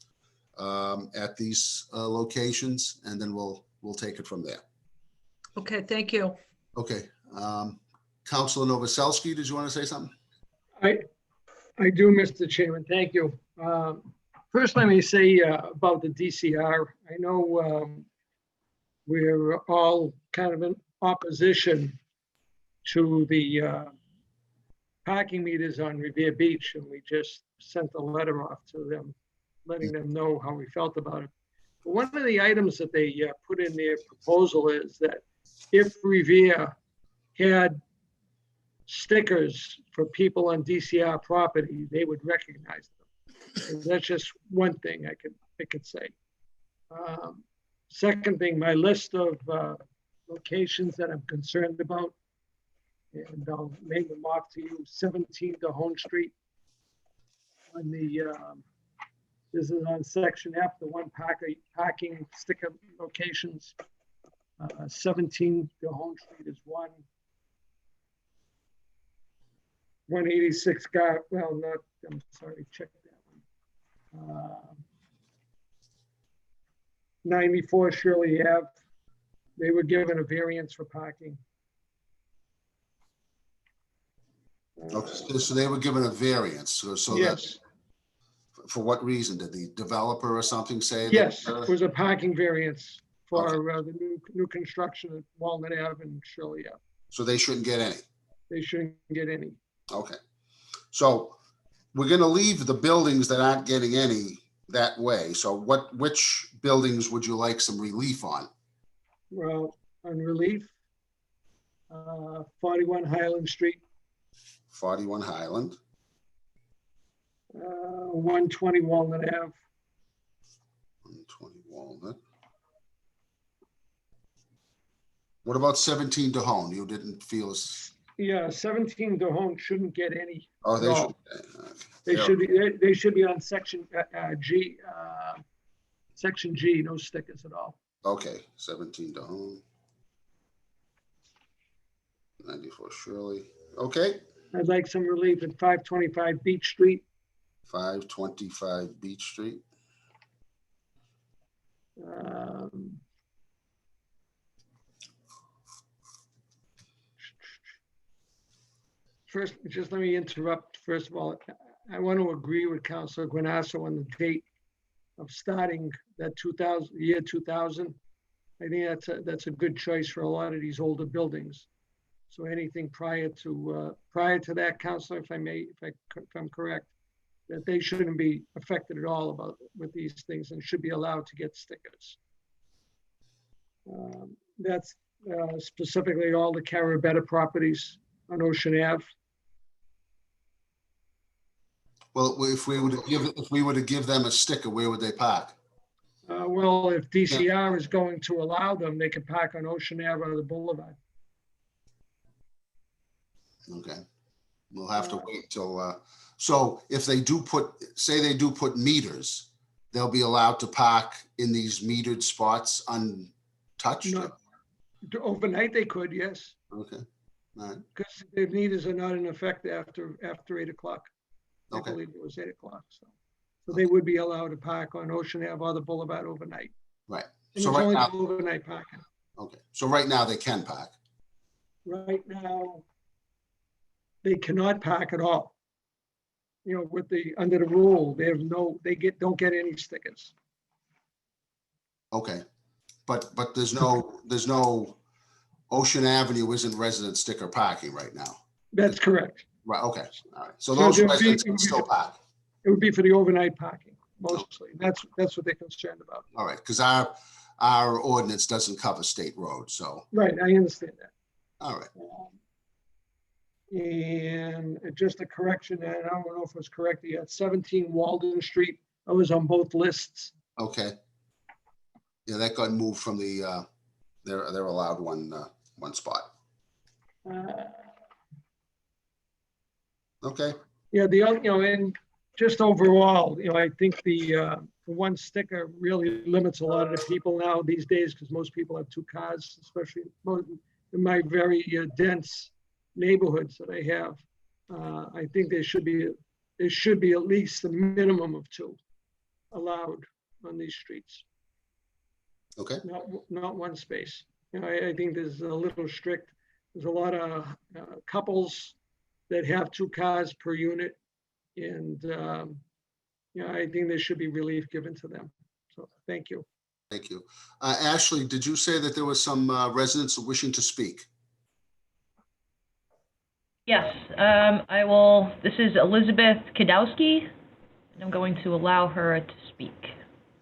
at these locations, and then we'll take it from there. Okay, thank you. Okay. Councilor Novoselsky, did you want to say something? I do, Mr. Chairman. Thank you. First, let me say about the DCR. I know we're all kind of in opposition to the parking meters on Revere Beach, and we just sent a letter off to them, letting them know how we felt about it. But one of the items that they put in their proposal is that if Revere had stickers for people on DCR property, they would recognize them. And that's just one thing I could say. Second thing, my list of locations that I'm concerned about, and I'll name them off to you: 17 DeHone Street. On the this is on section F, the one parking sticker locations. 17 DeHone Street is one. 186 I'm sorry, check that one. 94 Shirley Ave. They were given a variance for parking. Okay, so they were given a variance. So Yes. For what reason? Did the developer or something say? Yes, that, it was a parking variance for Okay. the new construction at Walnut Ave and Shirley Ave. So they shouldn't get any. They shouldn't get any. Okay. So we're going to leave the buildings that aren't getting any that way. So which buildings would you like some relief on? Well, on relief, 41 Highland Street, 41 Highland, 120 Walnut Ave, 120 Walnut. What about 17 DeHone? You didn't feel as... yeah, 17 DeHone shouldn't get any. Oh, they at should. all. Okay. They should be on section G, section G, no stickers at all. Okay, 17 DeHone. 94 Shirley. Okay. I'd like some relief at 525 Beach Street. 525 Beach Street. First, just let me interrupt. First of all, I want to agree with Councilor Guanasso on the date of starting that year 2000. I think that's a good choice for a lot of these older buildings. So anything prior to that, Councilor, if I'm correct, that they shouldn't be affected at all with these things and should be allowed to get stickers. That's specifically all the Carabetta properties on Ocean Ave. Well, if we were to give them a sticker, where would they park? Well, if DCR is going to allow them, they can park on Ocean Ave or the Boulevard. Okay, we'll have to wait till. So if they do say they do put meters, they'll be allowed to park in these metered spots untouched. Overnight they could, yes. Okay, all right. Because the meters are not in effect after 8 o'clock. Okay. I believe it was 8 o'clock. So they would be allowed to park on Ocean Ave or the Boulevard overnight. Right. And So it's right only now, overnight parking. okay. So right now they can park. Right now, they cannot park at all. You know, under the rule, don't get any stickers. Okay, but there's no Ocean Avenue isn't resident sticker parking right now. That's correct. Right. Okay. All right. So those residents can still park. It would be for the overnight parking mostly. That's what they're concerned about. All right, because our ordinance doesn't cover state roads, so. Right, I understand that. All right. And just a correction, and I don't know if it was correct yet, 17 Walden Street I was on both lists. Okay. Yeah, that got moved from the, they're allowed one spot. Okay, Yeah, and just overall, I think the one sticker really limits a lot of the people now these days, because most people have two cars, especially in my very dense neighborhoods that I have. I think there should be at least a minimum of two allowed on these streets. okay, Not one space. I think there's a little strict. There's a lot of couples that have two cars per unit. And, I think there should be relief given to them. So thank you. thank you. Ashley, did you say that there was some residents wishing to speak? Yes, this is Elizabeth Kadowski, and I'm going to allow her to speak.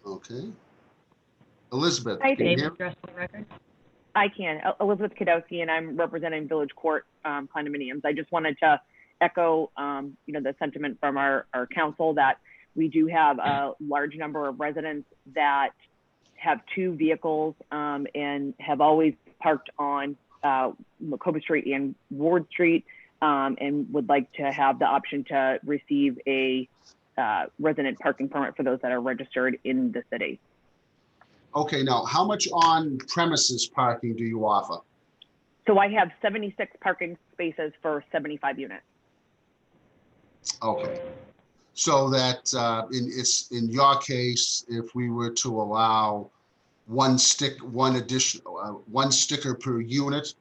Okay. Elizabeth, Hi, can you Name hear? and address for the record. I can. Elizabeth Kadowski, and I'm representing Village Court condominiums. I just wanted to echo, the sentiment from our council that we do have a large number of residents that have two vehicles and have always parked on Macoba Street and Ward Street, and would like to have the option to receive a resident parking permit for those that are registered in the city. Okay, now, how much on premises parking do you offer? So I have 76 parking spaces for 75 units. Okay. So that in your case, if we were to allow one sticker per unit,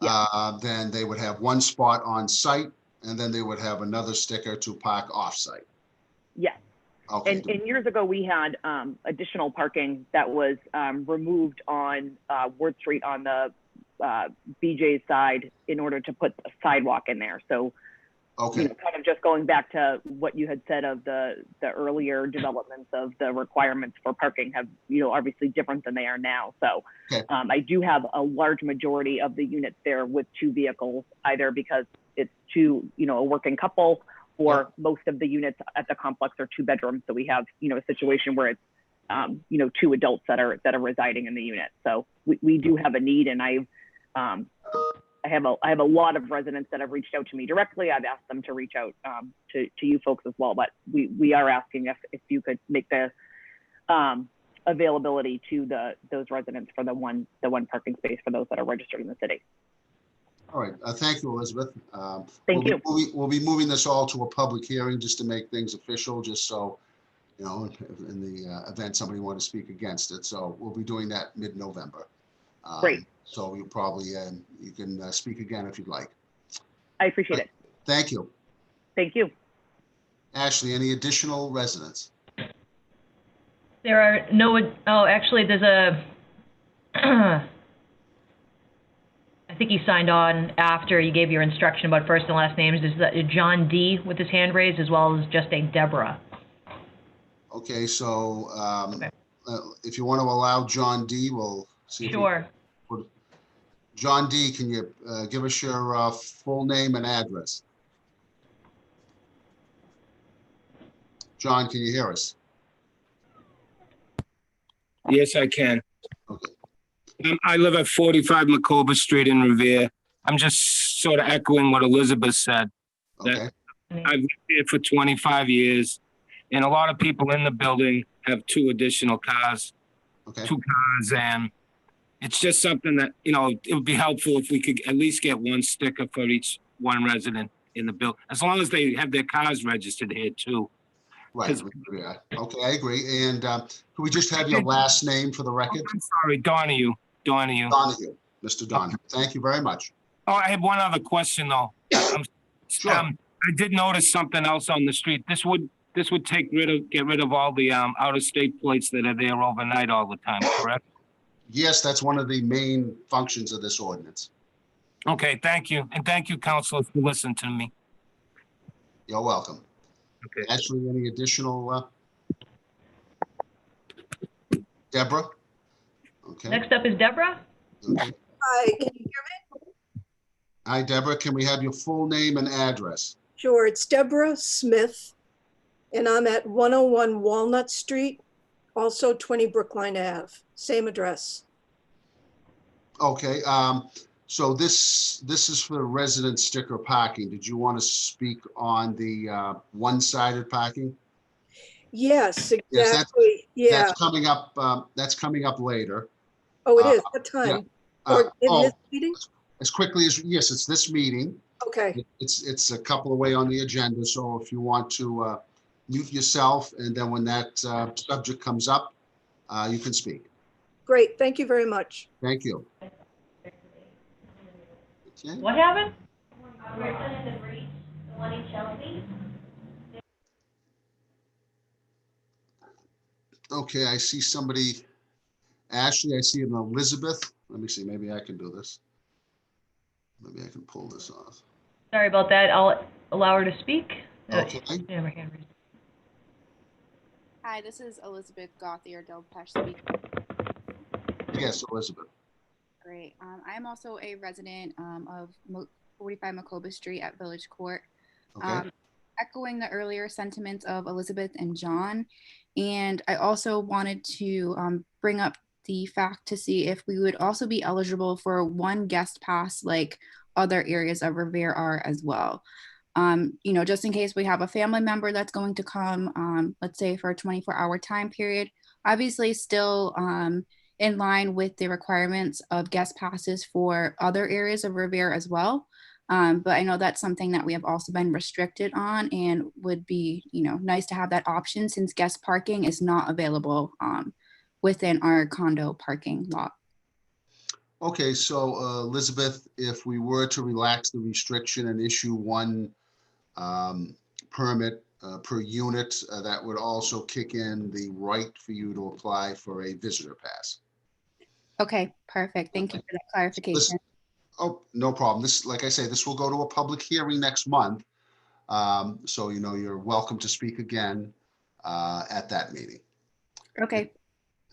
then they would have one spot on site, and then they would have another sticker to park off-site. Yes. Okay. And years ago, we had additional parking that was removed on Ward Street on the BJ's side in order to put a sidewalk in there. So, Okay. kind of just going back to what you had said of the earlier developments of the requirements for parking have, obviously different than they are now. So Okay. I do have a large majority of the units there with two vehicles, either because it's a working couple, or most of the units at the complex are two bedrooms. So we have, a situation where it's, two adults that are residing in the unit. So we do have a need, and I have a lot of residents that have reached out to me directly. I've asked them to reach out to you folks as well, but we are asking if you could make the availability to those residents for the one parking space for those that are registered in the city. All right. Thank you, Elizabeth. Thank you. We'll be moving this all to a public hearing just to make things official, just so, in the event somebody want to speak against it. So we'll be doing that mid-November. Great. So you probably, you can speak again if you'd like. I appreciate it. Thank you. Thank you. Ashley, any additional residents? There are actually, there's a, I think he signed on after you gave your instruction about first and last names. There's John D. with his hand raised, as well as just a Deborah. Okay, so if you want to allow John D., we'll see. Sure. John D., can you give us your full name and address? John, can you hear us? Yes, I can. Okay. I live at 45 Macoba Street in Revere. I'm just sort of echoing what Elizabeth said. Okay. I've lived here for 25 years, and a lot of people in the building have two additional cars, Okay. 2 cars, and it's just something that, it would be helpful if we could at least get one sticker for each one resident in the building, as long as they have their cars registered here too. Right. Yeah. Okay, I agree. And could we just have your last name for the record? I'm sorry, Donahue. Donahue, Mr. Donahue. Thank you very much. Oh, I have one other question though. Sure. I did notice something else on the street. This would get rid of all the out-of-state plates that are there overnight all the time, correct? Yes, that's one of the main functions of this ordinance. Okay, thank you. And thank you, council, for listening to me. You're welcome. Okay. Ashley, any additional? Deborah? Okay. Next up is Deborah. Okay. Hi, can you hear me? Hi, Deborah. Can we have your full name and address? Sure, it's Deborah Smith, and I'm at 101 Walnut Street, also 20 Brookline Ave, same address. Okay, so this is for resident sticker parking. Did you want to speak on the one-sided parking? Yes, Yes, exactly. Yeah. That's coming up later. Oh, it is. What time? Or in this Oh, meeting? as quickly as, yes, it's this meeting. Okay, It's a couple away on the agenda, so if you want to mute yourself, and then when that subject comes up, you can speak. great. Thank you very much. Thank you. Okay. What happened? Okay, I see somebody. Ashley, I see an Elizabeth. Let me see, maybe I can do this. Maybe I can pull this off. Sorry about that. I'll allow her to speak. Okay. Yeah, her hand raised. Hi, this is Elizabeth Gauthier Delpesh speaking. Yes, Elizabeth. Great. I'm also a resident of 45 Macoba Street at Village Court. Okay. Echoing the earlier sentiments of Elizabeth and John. And I also wanted to bring up the fact to see if we would also be eligible for one guest pass like other areas of Revere are as well. You know, just in case we have a family member that's going to come, let's say for a 24-hour time period, obviously still in line with the requirements of guest passes for other areas of Revere as well. But I know that's something that we have also been restricted on and would be, you know, nice to have that option since guest parking is not available within our condo parking lot. Okay, so Elizabeth, if we were to relax the restriction and issue one permit per unit, that would also kick in the right for you to apply for a visitor pass. Okay, perfect. Thank you for that clarification. Oh, no problem. This, like I say, this will go to a public hearing next month. So, you know, you're welcome to speak again at that meeting. Okay.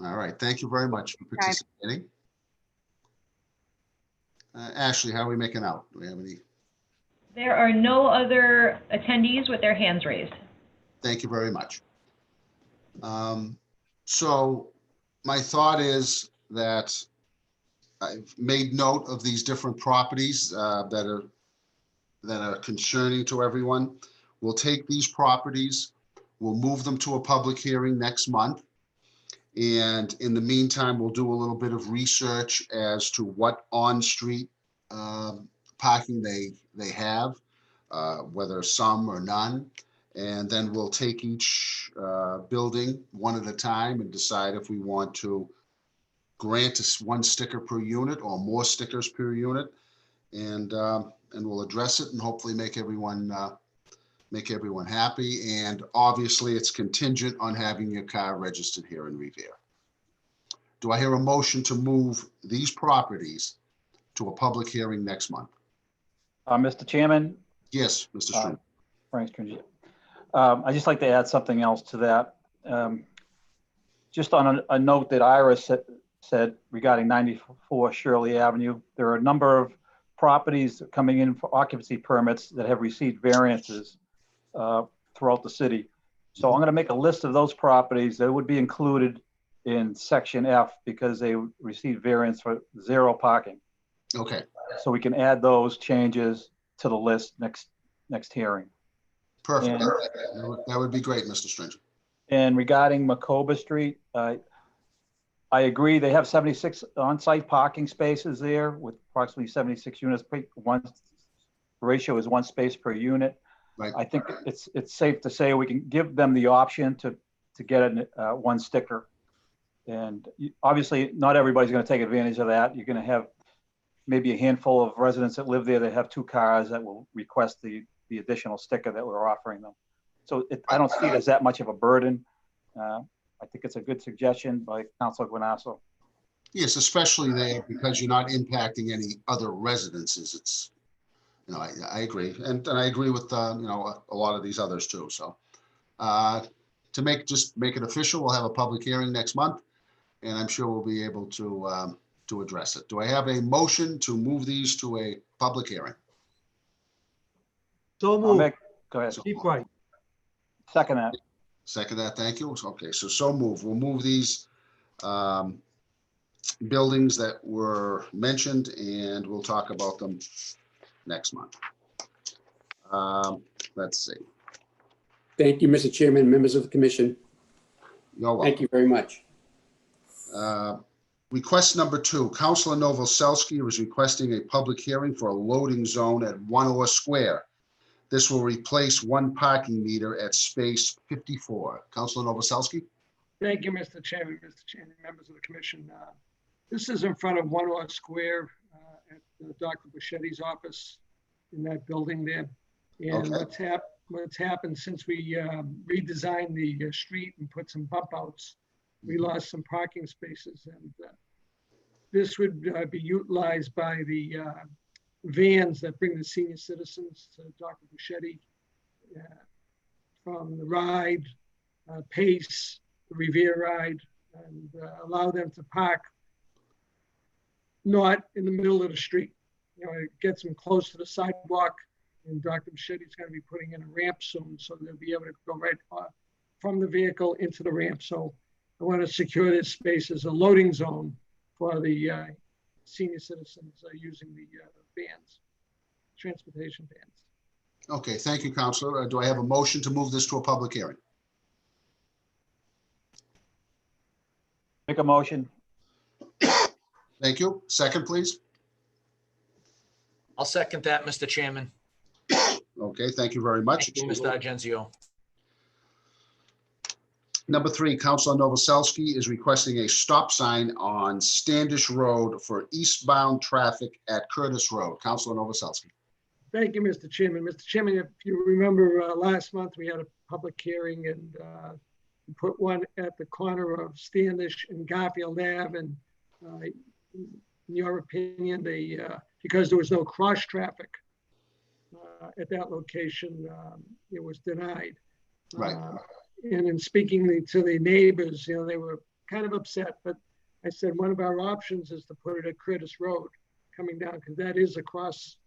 All right. Thank you very much for participating. Ashley, how are we making out? Do we have any? There are no other attendees with their hands raised. Thank you very much. So my thought is that I've made note of these different properties that are concerning to everyone. We'll take these properties, we'll move them to a public hearing next month. And in the meantime, we'll do a little bit of research as to what on-street parking they have, whether some or none. And then we'll take each building one at a time and decide if we want to grant us one sticker per unit or more stickers per unit. And we'll address it and hopefully make everyone happy. And obviously it's contingent on having your car registered here in Revere. Do I hear a motion to move these properties to a public hearing next month? Mr. Chairman? Yes, Mr. String. Frank Stringy. I'd just like to add something else to that. Just on a note that Iris said regarding 94 Shirley Avenue, there are a number of properties coming in for occupancy permits that have received variances throughout the city. So I'm going to make a list of those properties that would be included in section F because they received variance for 0 parking. Okay. So we can add those changes to the list next hearing. Perfect. And, that would be great, Mr. Stringer. And regarding Macoba Street, I agree they have 76 on-site parking spaces there with approximately 76 units. One ratio is 1 space per unit. Right. I think it's safe to say we can give them the option to get one sticker. And obviously not everybody's going to take advantage of that. You're going to have maybe a handful of residents that live there that have 2 cars that will request the additional sticker that we're offering them. So I don't see it as that much of a burden. I think it's a good suggestion by Councilor Guanasso. Yes, especially there because you're not impacting any other residences. It's, you know, I agree. And I agree with, you know, a lot of these others too. So to make it official, we'll have a public hearing next month and I'm sure we'll be able to address it. Do I have a motion to move these to a public hearing? So moved. Go ahead. Keep right. Second that. Second that, thank you. Okay, so move. We'll move these buildings that were mentioned, and we'll talk about them next month. Let's see. Thank you, Mr. Chairman, members of the commission. You're welcome. Thank you very much. Request number 2, Councilor Novoselsky was requesting a public hearing for a loading zone at 1 Orr Square. This will replace one parking meter at space 54. Councilor Novoselsky? Thank you, Mr. Chairman, members of the commission. This is in front of 1 Orr Square at Dr. Buschetti's office in that building there. And Okay. what's happened since we redesigned the street and put some bump outs, we lost some parking spaces, and this would be utilized by the vans that bring the senior citizens to Dr. Buschetti from the ride, Pace, the Revere ride, and allow them to park not in the middle of the street. You know, it gets them close to the sidewalk, and Dr. Buschetti's going to be putting in a ramp soon, so they'll be able to go right from the vehicle into the ramp. So I want to secure this space as a loading zone for the senior citizens using the vans, transportation vans. Okay, thank you, Councilor. Do I have a motion to move this to a public hearing? Make a motion. Thank you. Second, please. I'll second that, Mr. Chairman. Okay, thank you very much. Thank you, Mr. Argenzio. Number 3, Councilor Novoselsky is requesting a stop sign on Standish Road for eastbound traffic at Curtis Road. Councilor Novoselsky. Thank you, Mr. Chairman. Mr. Chairman, if you remember last month, we had a public hearing and we put one at the corner of Standish and Garfield Ave. And in your opinion, because there was no cross traffic at that location, it was denied. Right. And in speaking to the neighbors, you know, they were kind of upset, but I said one of our options is to put it at Curtis Road coming down, because that is a cross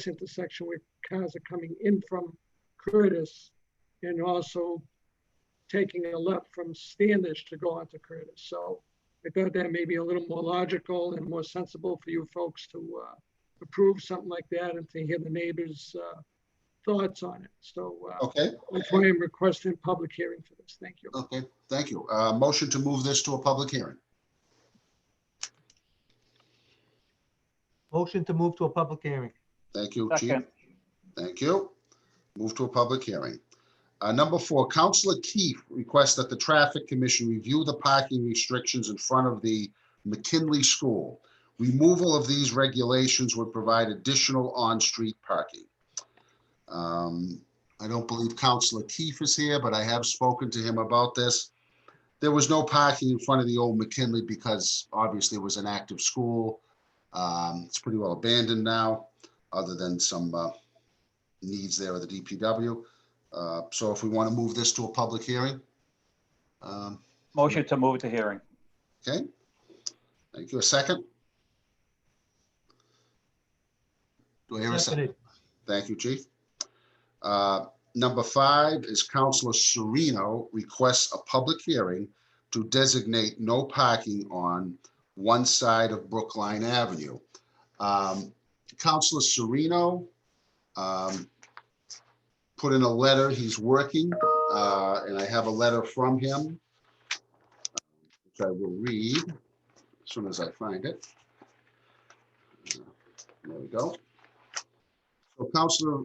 intersection where cars are coming in from Curtis and also taking a left from Standish to go onto Curtis. So I thought that may be a little more logical and more sensible for you folks to approve something like that and to hear the neighbors' thoughts on it. So Okay. that's why I'm requesting public hearing for this. Thank you. Okay, thank you. Motion to move this to a public hearing. Motion to move to a public hearing. Thank you, Chief. Second. Thank you. Move to a public hearing. Number 4, Councilor Keefe requests that the Traffic Commission review the parking restrictions in front of the McKinley School. Removal of these regulations would provide additional on-street parking. I don't believe Councilor Keefe is here, but I have spoken to him about this. There was no parking in front of the old McKinley because obviously it was an active school. It's pretty well abandoned now, other than some needs there at the DPW. So if we want to move this to a public hearing. Motion to move to hearing. Okay. Thank you. A second? Do I hear a second? Seconded. Thank you, Chief. Number 5 is Councilor Sereno requests a public hearing to designate no parking on one side of Brookline Avenue. Councilor Sereno put in a letter. He's working, and I have a letter from him, which I will read as soon as I find it. There we go. So, Councilor,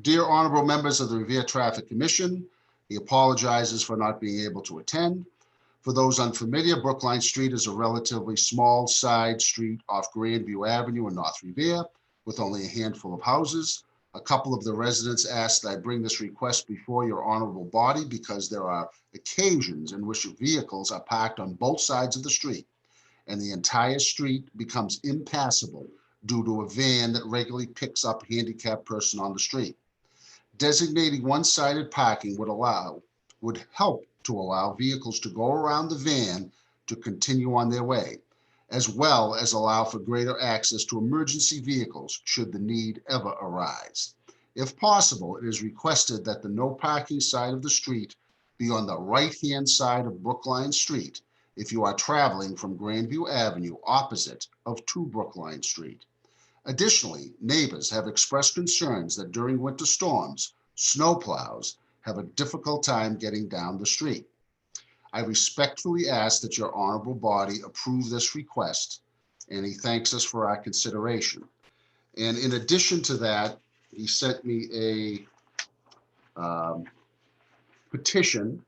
dear honorable members of the Revere Traffic Commission, he apologizes for not being able to attend. For those unfamiliar, Brookline Street is a relatively small side street off Grandview Avenue in North Revere with only a handful of houses. A couple of the residents asked that I bring this request before your honorable body because there are occasions in which vehicles are parked on both sides of the street and the entire street becomes impassable due to a van that regularly picks up a handicapped person on the street. Designating one-sided parking would help to allow vehicles to go around the van to continue on their way, as well as allow for greater access to emergency vehicles should the need ever arise. If possible, it is requested that the no parking side of the street be on the right-hand side of Brookline Street if you are traveling from Grandview Avenue opposite of 2 Brookline Street. Additionally, neighbors have expressed concerns that during winter storms, snowplows have a difficult time getting down the street. I respectfully ask that your honorable body approve this request, and he thanks us for our consideration. And in addition to that, he sent me a petition,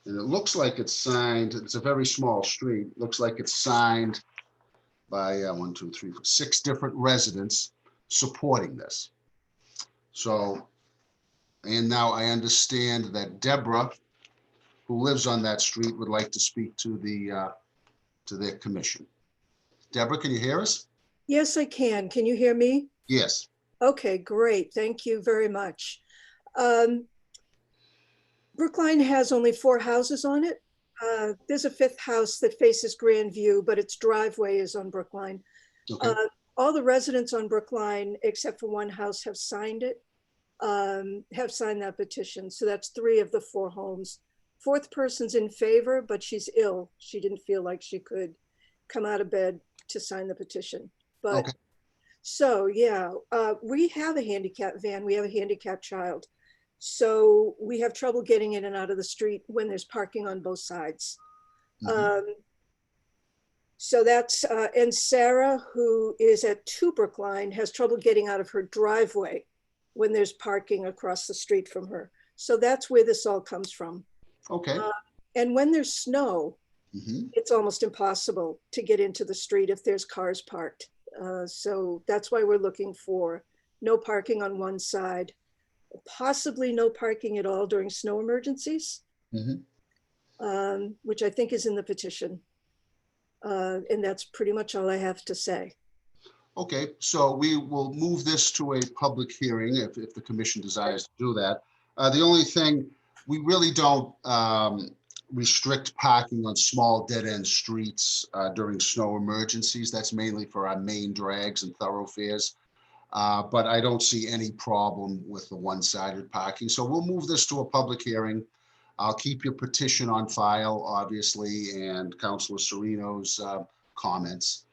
and it looks like it's signed. It's a very small street. Looks like it's signed by 1, 2, 3, 4, 6 different residents supporting this. So, and now I understand that Deborah, who lives on that street, would like to speak to the commission. Deborah, can you hear us? Yes, I can. Can you hear me? Yes. Okay, great. Thank you very much. Brookline has only 4 houses on it. There's a 5th house that faces Grandview, but its driveway is on Brookline. Okay. All the residents on Brookline, except for 1 house, have signed it, have signed that petition. So that's 3 of the 4 homes. 4th person's in favor, but she's ill. She didn't feel like she could come out of bed to sign the petition. But Okay. so, yeah, we have a handicap van. We have a handicapped child. So we have trouble getting in and out of the street when there's parking on both sides. So that's, and Sarah, who is at 2 Brookline, has trouble getting out of her driveway when there's parking across the street from her. So that's where this all comes from. Okay. And when there's snow, it's almost impossible to get into the street if there's cars parked. So that's why we're looking for no parking on one side, possibly no parking at all during snow emergencies, which I think is in the petition. And that's pretty much all I have to say. Okay, so we will move this to a public hearing if the commission desires to do that. The only thing, we really don't restrict parking on small dead-end streets during snow emergencies. That's mainly for our main drags and thoroughfares. But I don't see any problem with the one-sided parking. So we'll move this to a public hearing. I'll keep your petition on file, obviously, and Councilor Sereno's comments.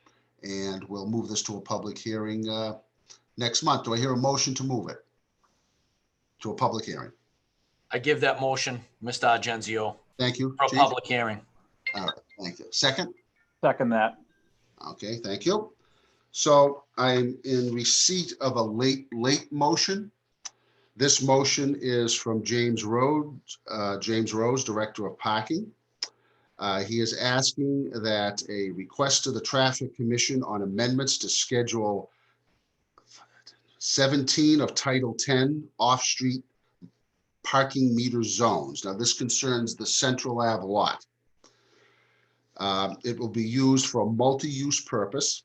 And we'll move this to a public hearing next month. Do I hear a motion to move it to a public hearing? I give that motion, Mr. Argenzio. Thank you. For a Chief? public hearing. All right, thank you. Second? Second that. Okay, thank you. So I'm in receipt of a late motion. This motion is from James Rose, Director of Parking. He is asking that a request to the Traffic Commission on amendments to Schedule 17 of Title 10 off-street parking meter zones. Now, this concerns the Central Ave lot. It will be used for a multi-use purpose.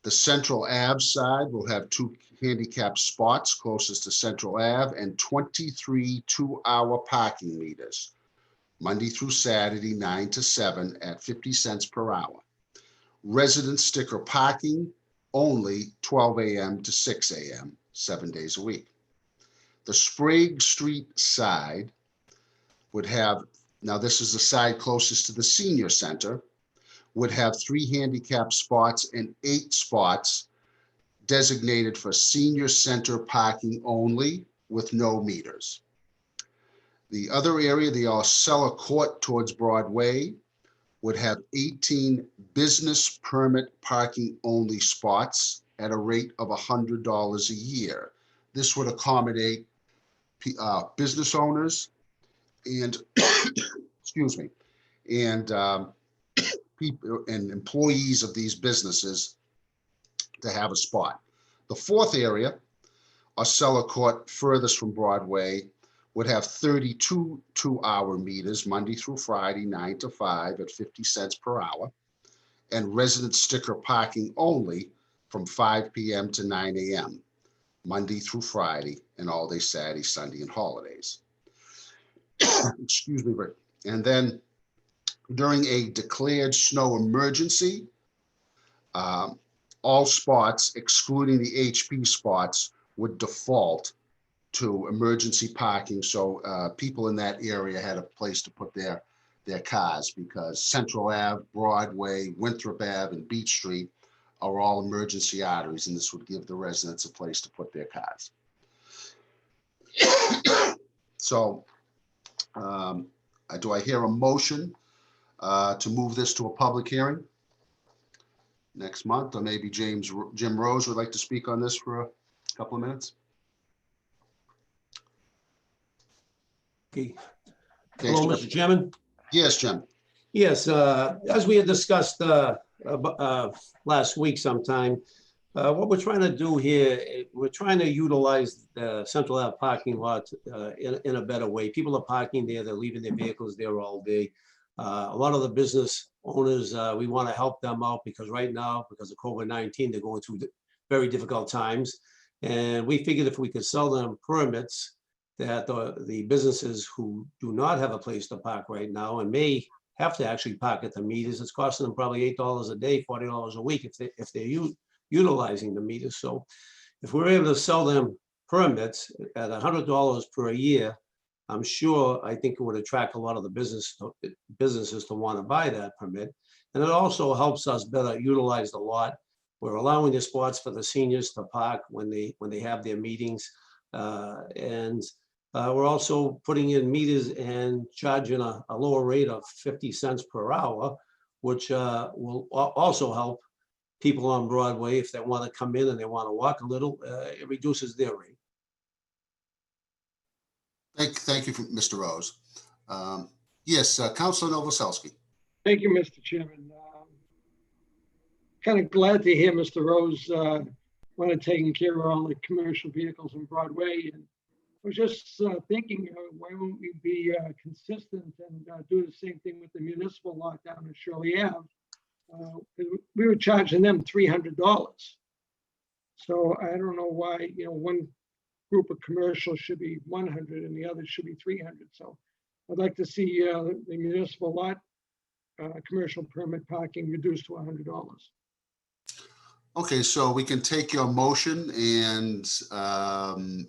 The Central Ave side will have 2 handicap spots closest to Central Ave and 23 2-hour parking meters, Monday through Saturday, 9 to 7 at 50 cents per hour. Resident sticker parking only 12 a.m. to 6 a.m., 7 days a week. The Sprague Street side would have, now this is the side closest to the senior center, would have 3 handicap spots and 8 spots designated for senior center parking only with no meters. The other area, the Arcella Court towards Broadway, would have 18 business permit parking only spots at a rate of $100 a year. This would accommodate business owners and, excuse me, and people and employees of these businesses to have a spot. The 4th area, Arcella Court furthest from Broadway, would have 32 2-hour meters Monday through Friday, 9 to 5 at 50 cents per hour, and resident sticker parking only from 5 p.m. to 9 a.m. Monday through Friday, and all day Saturday, Sunday, and holidays. Excuse me, Rick. And then during a declared snow emergency, all spots, excluding the HP spots, would default to emergency parking. So people in that area had a place to put their cars because Central Ave, Broadway, Winthrop Ave, and Beach Street are all emergency arteries, and this would give the residents a place to put their cars. So do I hear a motion to move this to a public hearing next month? Or maybe Jim Rose would like to speak on this for a couple of minutes. Okay. Hello, Mr. Chairman. Yes, Jim. Yes, as we had discussed last week sometime, what we're trying to do here, we're trying to utilize the Central Ave parking lot in a better way. People are parking there, they're leaving their vehicles there all day. A lot of the business owners, we want to help them out because right now, because of COVID-19, they're going through very difficult times. And we figured if we could sell them permits, that the businesses who do not have a place to park right now and may have to actually park at the meters, it's costing them probably $8 a day, $40 a week if they're utilizing the meters. So if we're able to sell them permits at $100 per year, I think it would attract a lot of the businesses to want to buy that permit. And it also helps us better utilize the lot. We're allowing the spots for the seniors to park when they have their meetings. We're also putting in meters and charging a lower rate of 50 cents per hour, which will also help people on Broadway if they want to come in and they want to walk a little. It reduces their rate. Thank you, Mr. Rose. Yes, Councilor Novoselsky. Thank you, Mr. Chairman. Kind of glad to hear Mr. Rose want to taking care of all the commercial vehicles on Broadway. And I was just thinking, why won't we be consistent and do the same thing with the municipal lot down in Shirley Ave? We were charging them $300. So I don't know why, one group of commercial should be 100 and the other should be 300. So I'd like to see the municipal lot commercial permit parking reduced to $100. Okay, so we can take your motion and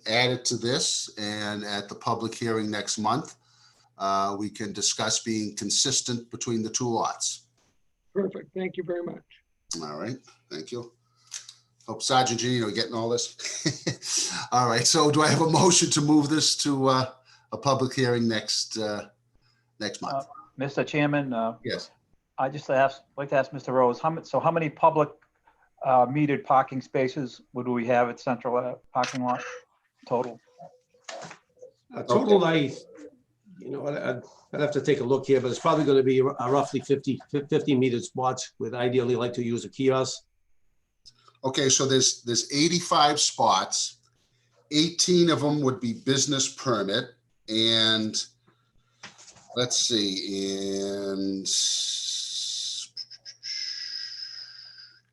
add it to this, and at the public hearing next month, we can discuss being consistent between the two lots. Perfect. Thank you very much. All right, thank you. Hope Sergeant Janino getting all this. All right, so do I have a motion to move this to a public hearing next month? Mr. Chairman, yes. I just like to ask Mr. Rose, how many public metered parking spaces would we have at Central parking lot total? Total, I'd have to take a look here, but it's probably going to be roughly 50 metered spots. We'd ideally like to use a kiosk. Okay, so there's 85 spots. 18 of them would be business permit, and let's see, and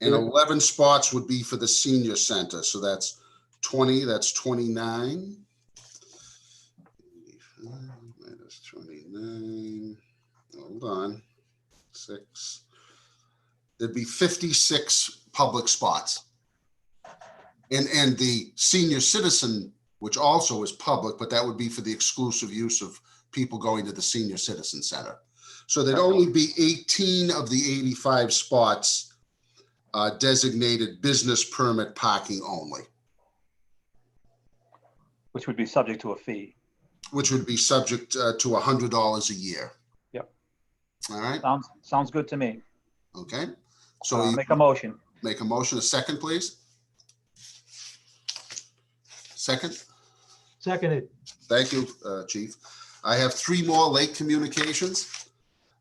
11 spots would be for the senior center. So that's 20, that's 29. Minus 29, hold on, 6. There'd be 56 public spots. And the senior citizen, which also is public, but that would be for the exclusive use of people going to the senior citizen center. So there'd only be 18 of the 85 spots designated business permit parking only. Which would be subject to a fee. Which would be subject to $100 a year. Yep. All right. Sounds good to me. Okay. So make a motion. Make a motion. A second, please. Second. Seconded. Thank you, Chief. I have 3 more late communications.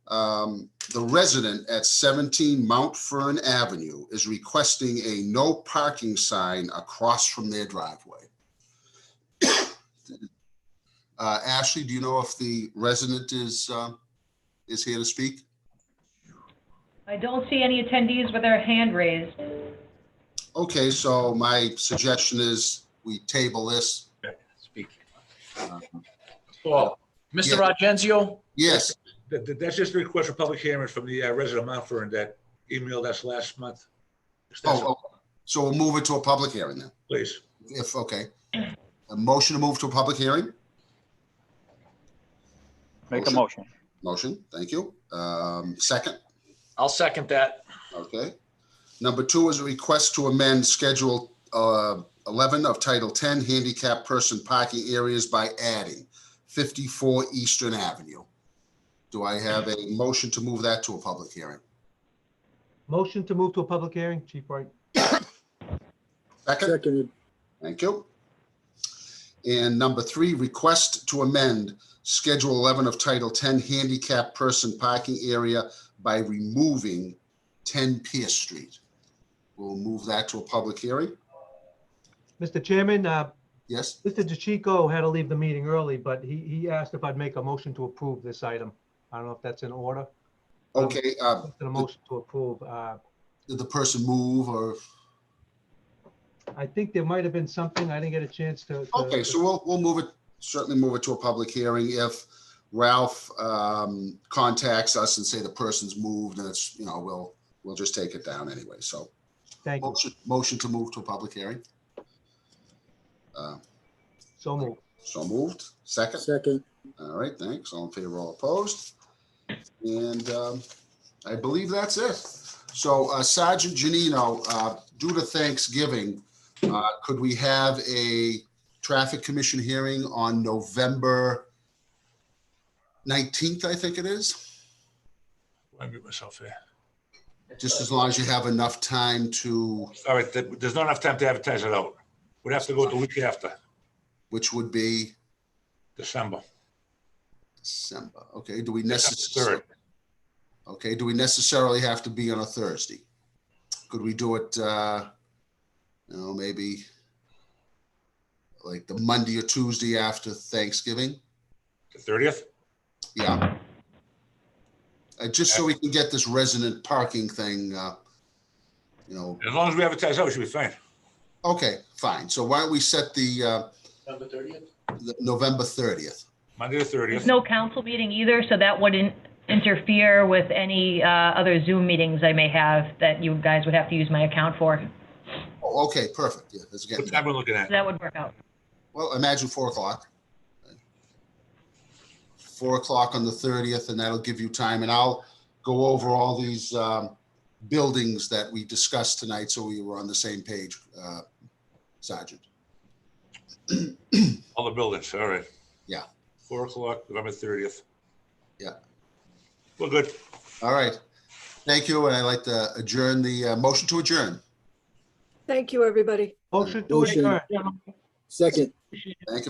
The resident at 17 Mount Fern Avenue is requesting a no parking sign across from their driveway. Ashley, do you know if the resident is here to speak? I don't see any attendees with their hand raised. Okay, so my suggestion is we table this. Speak. Paul. Mr. Argenzio? Yes. That's just a request for public hearings from the resident of Mount Fern that emailed us last month. Oh, so we'll move it to a public hearing then. Please. Okay. A motion to move to a public hearing? Make a motion. Motion, thank you. Second, I'll second that. okay. Number 2 is a request to amend Schedule 11 of Title 10 handicap person parking areas by adding 54 Eastern Avenue. Do I have a motion to move that to a public hearing? Motion to move to a public hearing, Chief Wright. Second, Seconded. thank you. And number 3, request to amend Schedule 11 of Title 10 handicap person parking area by removing 10 Pierce Street. We'll move that to a public hearing. Mr. Chairman, Yes, Mr. DeChico had to leave the meeting early, but he asked if I'd make a motion to approve this item. I don't know if that's in order. okay. A motion to approve. Did the person move or? I think there might have been something. I didn't get a chance to. Okay, so we'll move it, certainly move it to a public hearing. If Ralph contacts us and say the person's moved, and it's, you know, we'll just take it down anyway. So Thank you. motion to move to a public hearing. So moved. So moved. Second. Second. All right, thanks. All in favor, all opposed. And I believe that's it. So Sergeant Janino, due to Thanksgiving, could we have a traffic commission hearing on November 19th, I think it is? Let me mute myself here. Just as long as you have enough time to, All right, there's not enough time to advertise it out. We'd have to go the week after, which would be December. December. Okay, do we December necessarily? 3rd. Okay, do we necessarily have to be on a Thursday? Could we do it, maybe like the Monday or Tuesday after Thanksgiving? The 30th? Yeah. Just so we can get this resident parking thing, As long as we advertise out, we should be fine. Okay, fine. So why don't we set the November 30th? November 30th? Monday the 30th. There's no council meeting either, so that wouldn't interfere with any other Zoom meetings I may have that you guys would have to use my account for. Oh, okay, perfect. Yeah, that's What getting, time are we looking at? That would work out. well, imagine 4 o'clock. 4 o'clock on the 30th, and that'll give you time. And I'll go over all these buildings that we discussed tonight, so we were on the same page, Sergeant. All the buildings, all right. Yeah. 4 o'clock, November 30th. Yeah. We're good. All right. Thank you, and I'd like to adjourn the motion to adjourn. Thank you, everybody. Motion to Motion. adjourn. Second. Thank you.